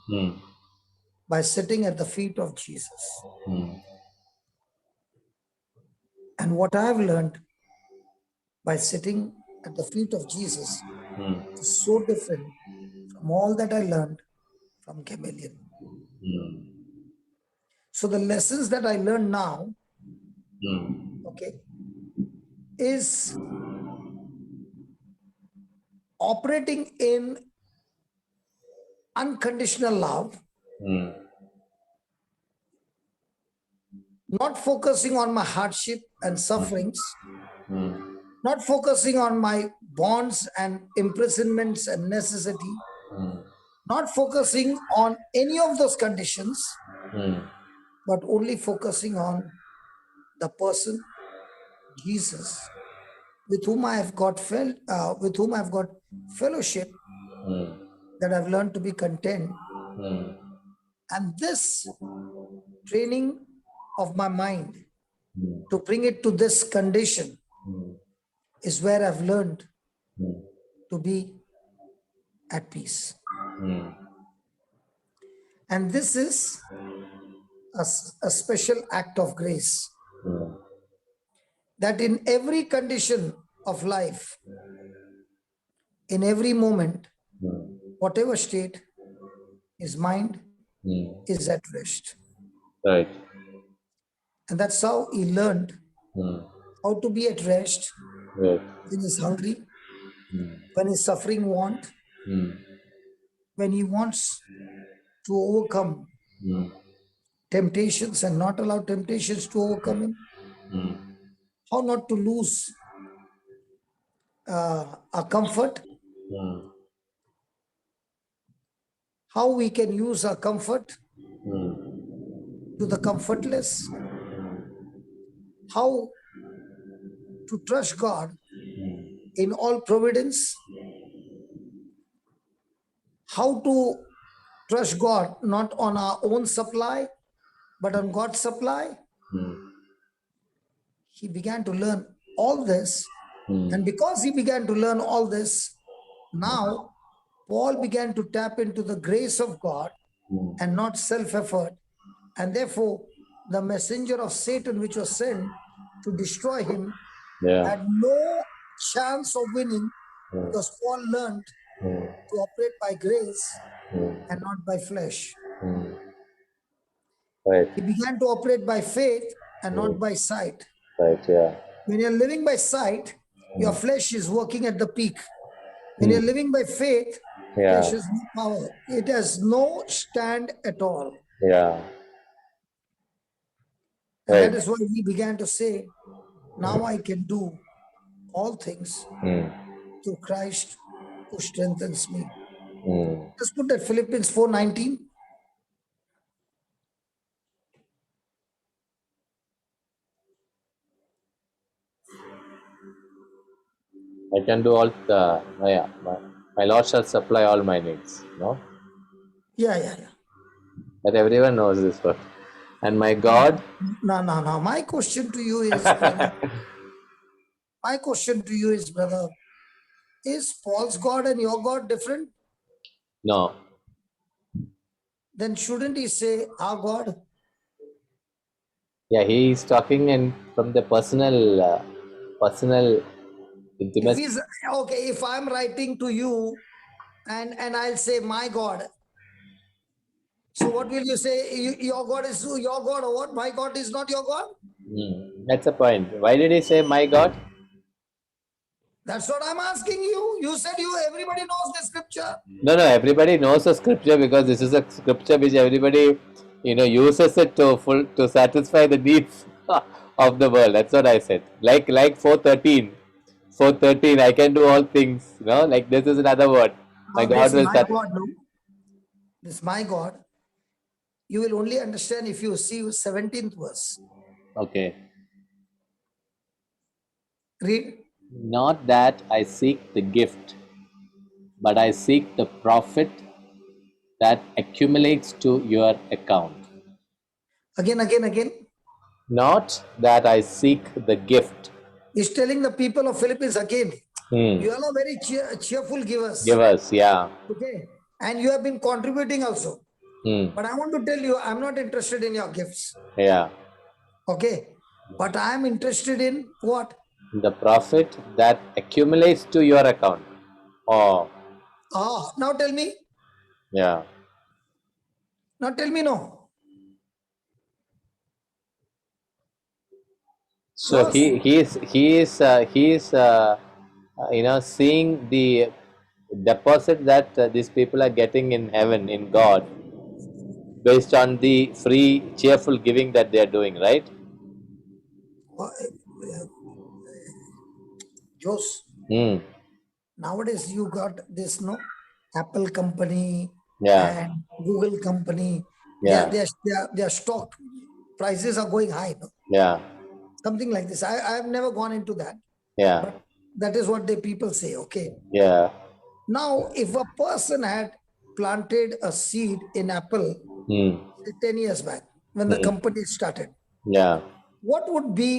Mm. by sitting at the feet of Jesus. Mm. And what I've learned by sitting at the feet of Jesus is so different from all that I learned from Gamaliel. So the lessons that I learn now, okay, is operating in unconditional love, not focusing on my hardship and sufferings, not focusing on my bonds and imprisonments and necessity, not focusing on any of those conditions, but only focusing on the person, Jesus, with whom I have got fellowship, that I've learned to be content. And this training of my mind to bring it to this condition is where I've learned to be at peace. And this is a special act of grace, that in every condition of life, in every moment, whatever state, his mind is at rest. Right. And that's how he learned how to be at rest Right. when he's hungry, Mm. when he's suffering want, Mm. when he wants to overcome Mm. temptations and not allow temptations to overcome him, Mm. how not to lose our comfort, Mm. how we can use our comfort Mm. to the comfortless, how to trust God in all providence, how to trust God not on our own supply, but on God's supply. Mm. He began to learn all this. Mm. And because he began to learn all this, now Paul began to tap into the grace of God Mm. and not self effort. And therefore, the messenger of Satan, which was sent to destroy him, Yeah. had no chance of winning Mm. because Paul learned Mm. to operate by grace Mm. and not by flesh. Mm. Right. He began to operate by faith and not Mm. by sight. Right. Yeah. When you're living by sight, your flesh is working at the peak. When Mm. you're living by faith, Yeah. flesh has no power. It has no stand at all. Yeah. And that Right. is why he began to say, now I can do all things Mm. through Christ who strengthens me. Mm. Let's put that Philippians 4:19. I can do all the. Yeah. My Lord shall supply all my needs. No. Yeah. But everyone knows this word. And my God. No. My question to you is, brother, is Paul's God and your God different? No. Then shouldn't he say our God? Yeah. He is talking and from the personal If intimacy. he's okay, if I'm writing to you and I'll say my God, so what will you say? Your God is your God or what? My God is not your God? That's the point. Why did he say my God? That's what I'm asking you. You said everybody knows the scripture. No. Everybody knows the scripture because this is a scripture which everybody, uses it to satisfy the needs of the world. That's what I said. Like 4:13. 4:13. I can do all things. Like this is another word. My Now God this will my satisfy. God, no. This my God. You will only understand if you see 17th verse. Okay. Read. Not that I seek the gift, but I seek the profit that accumulates to your account. Again. Not that I seek the gift. He's telling the people of Philippines again. Hmm. You all are very cheerful givers. Give us, yeah. Okay. And you have been contributing also. Hmm. But I want to tell you, I'm not interested in your gifts. Yeah. Okay. But I am interested in what? The profit that accumulates to your account. Oh, Now tell me. yeah. Now tell me no. So Yes. he is seeing the deposit that these people are getting in heaven in God based on the free cheerful giving that they are doing, right? Jose, Hmm. nowadays you got this Apple company Yeah. and Google company. Yeah. Their stock prices are going high. No? Yeah. Something like this. I have never gone into that. Yeah. But that is what the people say. Okay. Yeah. Now, if a person had planted a seed in Apple Hmm. say, 10 years back when the company started, Yeah. what would be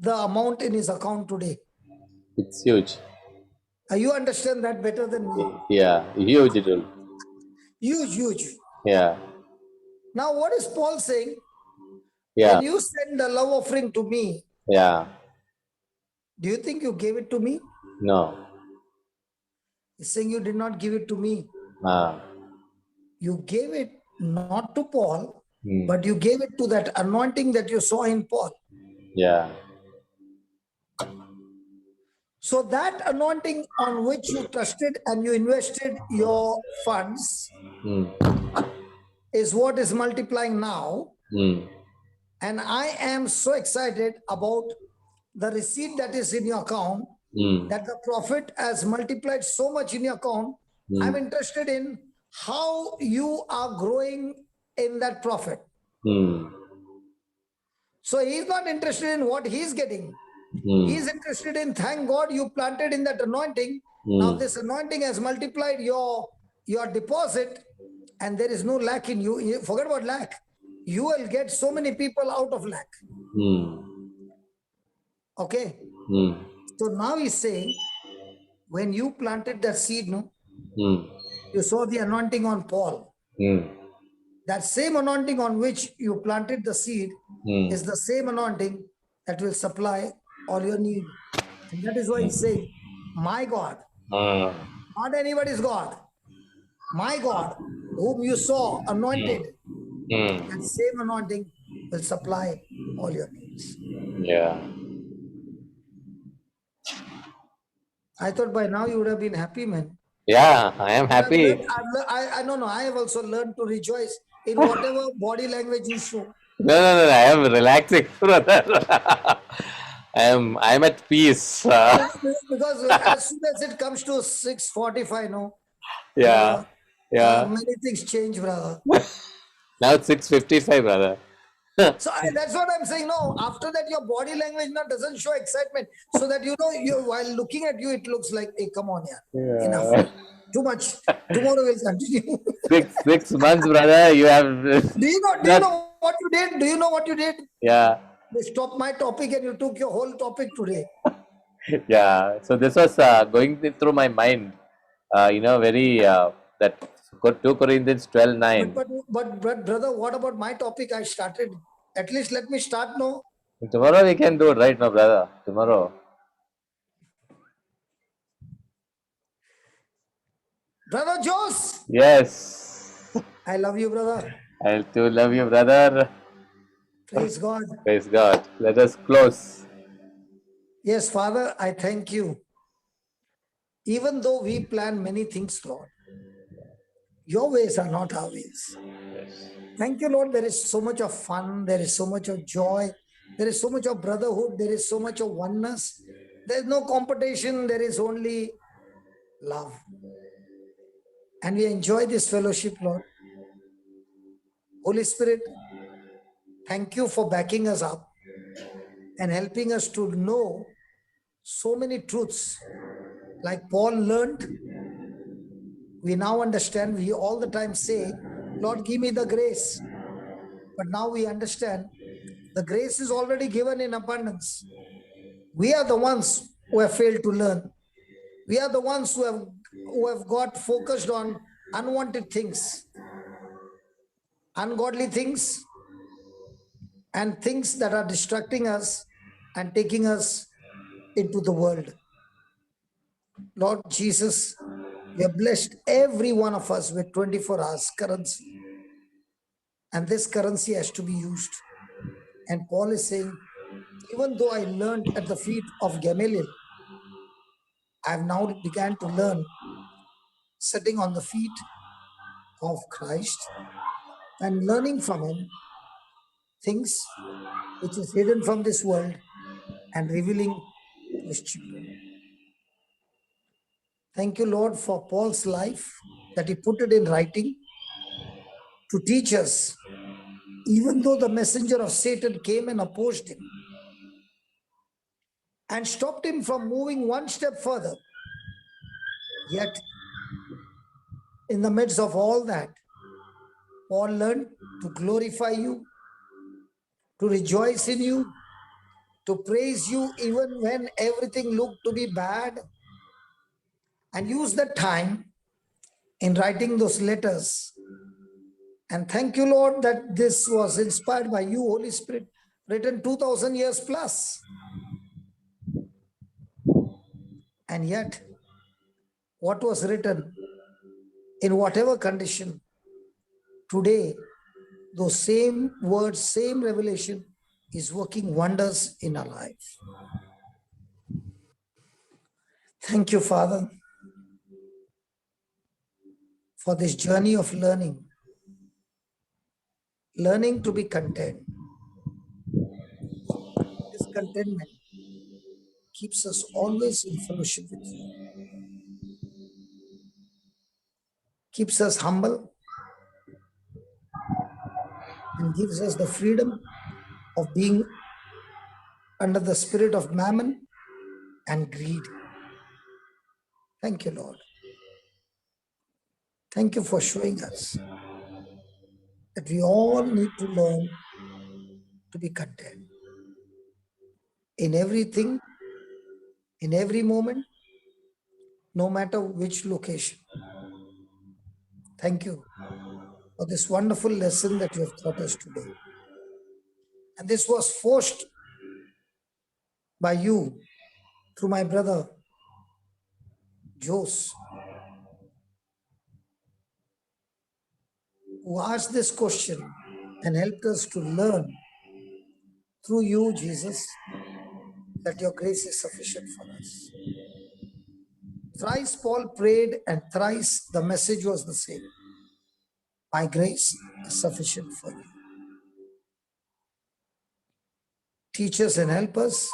the amount in his account today? It's huge. You understand that better than me. Yeah. Huge it will. Huge. Yeah. Now, what is Paul saying? Yeah. When you send a love offering to me, Yeah. do you think you gave it to me? No. He's saying you did not give it to me. Ah. You gave it not to Paul, Hmm. but you gave it to that anointing that you saw in Paul. Yeah. So that anointing on which you trusted and you invested your funds is what is multiplying now. And I am so excited about the receipt that is in your account, that the profit has multiplied so much in your account. I'm interested in how you are growing in that profit. So he's not interested in what he's getting. He's interested in, thank God you planted in that anointing. Now this anointing has multiplied your deposit, and there is no lack in you. Forget about lack. You will get so many people out of lack. Okay. So now he's saying, when you planted that seed, no, you saw the anointing on Paul. That same anointing on which you planted the seed is the same anointing that will supply all your need. And that is why he's saying, my God, not anybody's God, my God, whom you saw anointed, that same anointing will supply all your needs. Yeah. I thought by now you would have been happy, man. Yeah, I am happy. I have also learned to rejoice in whatever body language you show. No, I am relaxing, brother. I am at peace. Because as soon as it comes to 6:45, no, Yeah. many things change, brother. Now it's 6:55, brother. So that's what I'm saying. No, after that, your body language now doesn't show excitement. So that you while looking at you, it looks like, hey, come on, yeah, enough, too much. Tomorrow we'll continue. 6 months, brother. You have. Do you know what you did? Do you know what you did? Yeah. They stopped my topic and you took your whole topic today. Yeah. So this was going through my mind. Very that 2 Corinthians 12:9. But brother, what about my topic? I started. At least let me start now. Tomorrow we can do it, right now, brother. Tomorrow. Brother Jose. Yes. I love you, brother. I too love you, brother. Praise God. Praise God. Let us close. Yes, Father, I thank you. Even though we plan many things, Lord, your ways are not our ways. Thank you, Lord. There is so much of fun. There is so much of joy. There is so much of brotherhood. There is so much of oneness. There is no competition. There is only love. And we enjoy this fellowship, Lord. Holy Spirit, thank you for backing us up and helping us to know so many truths. Like Paul learned, we now understand. We all the time say, Lord, give me the grace. But now we understand the grace is already given in abundance. We are the ones who have failed to learn. We are the ones who have got focused on unwanted things, ungodly things, and things that are distracting us and taking us into the world. Lord Jesus, you have blessed every one of us with 24 hours currency. And this currency has to be used. And Paul is saying, even though I learned at the feet of Gamaliel, I have now began to learn sitting on the feet of Christ and learning from him things which is hidden from this world and revealing to his children. Thank you, Lord, for Paul's life, that he put it in writing to teach us, even though the messenger of Satan came and opposed him and stopped him from moving one step further, yet in the midst of all that, Paul learned to glorify you, to rejoice in you, to praise you even when everything looked to be bad, and use that time in writing those letters. And thank you, Lord, that this was inspired by you, Holy Spirit, written 2000 years plus. And yet, what was written in whatever condition, today, those same words, same revelation is working wonders in our life. Thank you, Father, for this journey of learning. Learning to be content. This contentment keeps us always in fellowship with you, keeps us humble, and gives us the freedom of being under the spirit of mammon and greed. Thank you, Lord. Thank you for showing us that we all need to learn to be content in everything, in every moment, no matter which location. Thank you for this wonderful lesson that you have taught us today. And this was forced by you through my brother Jose, who asked this question and helped us to learn through you, Jesus, that your grace is sufficient for us. Thrice Paul prayed, and thrice the message was the same. My grace is sufficient for you. Teach us and help us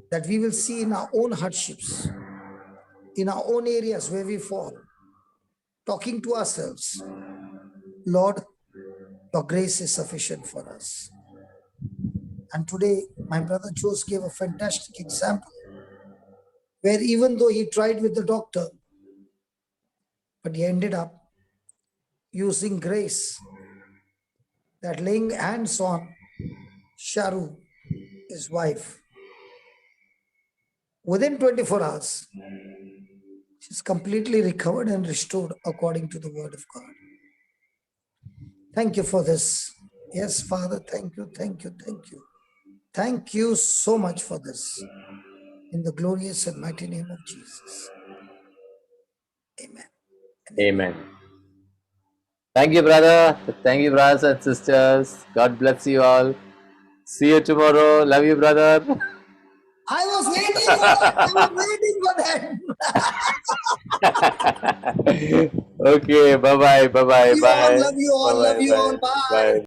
that we will see in our own hardships, in our own areas where we fall, talking to ourselves, Lord, your grace is sufficient for us. And today, my brother Jose gave a fantastic example where even though he tried with the doctor, but he ended up using grace, that laying hands on Sharu, his wife, within 24 hours, she's completely recovered and restored according to the word of God. Thank you for this. Yes, Father, thank you, thank you, thank you. Thank you so much for this. In the glorious and mighty name of Jesus. Amen. Amen. Thank you, brother. Thank you, brothers and sisters. God bless you all. See you tomorrow. Love you, brother. I was waiting for that. Okay. Bye bye. Bye bye. Love you all, Bye. love you all, Bye love you all. bye. Bye. Bye.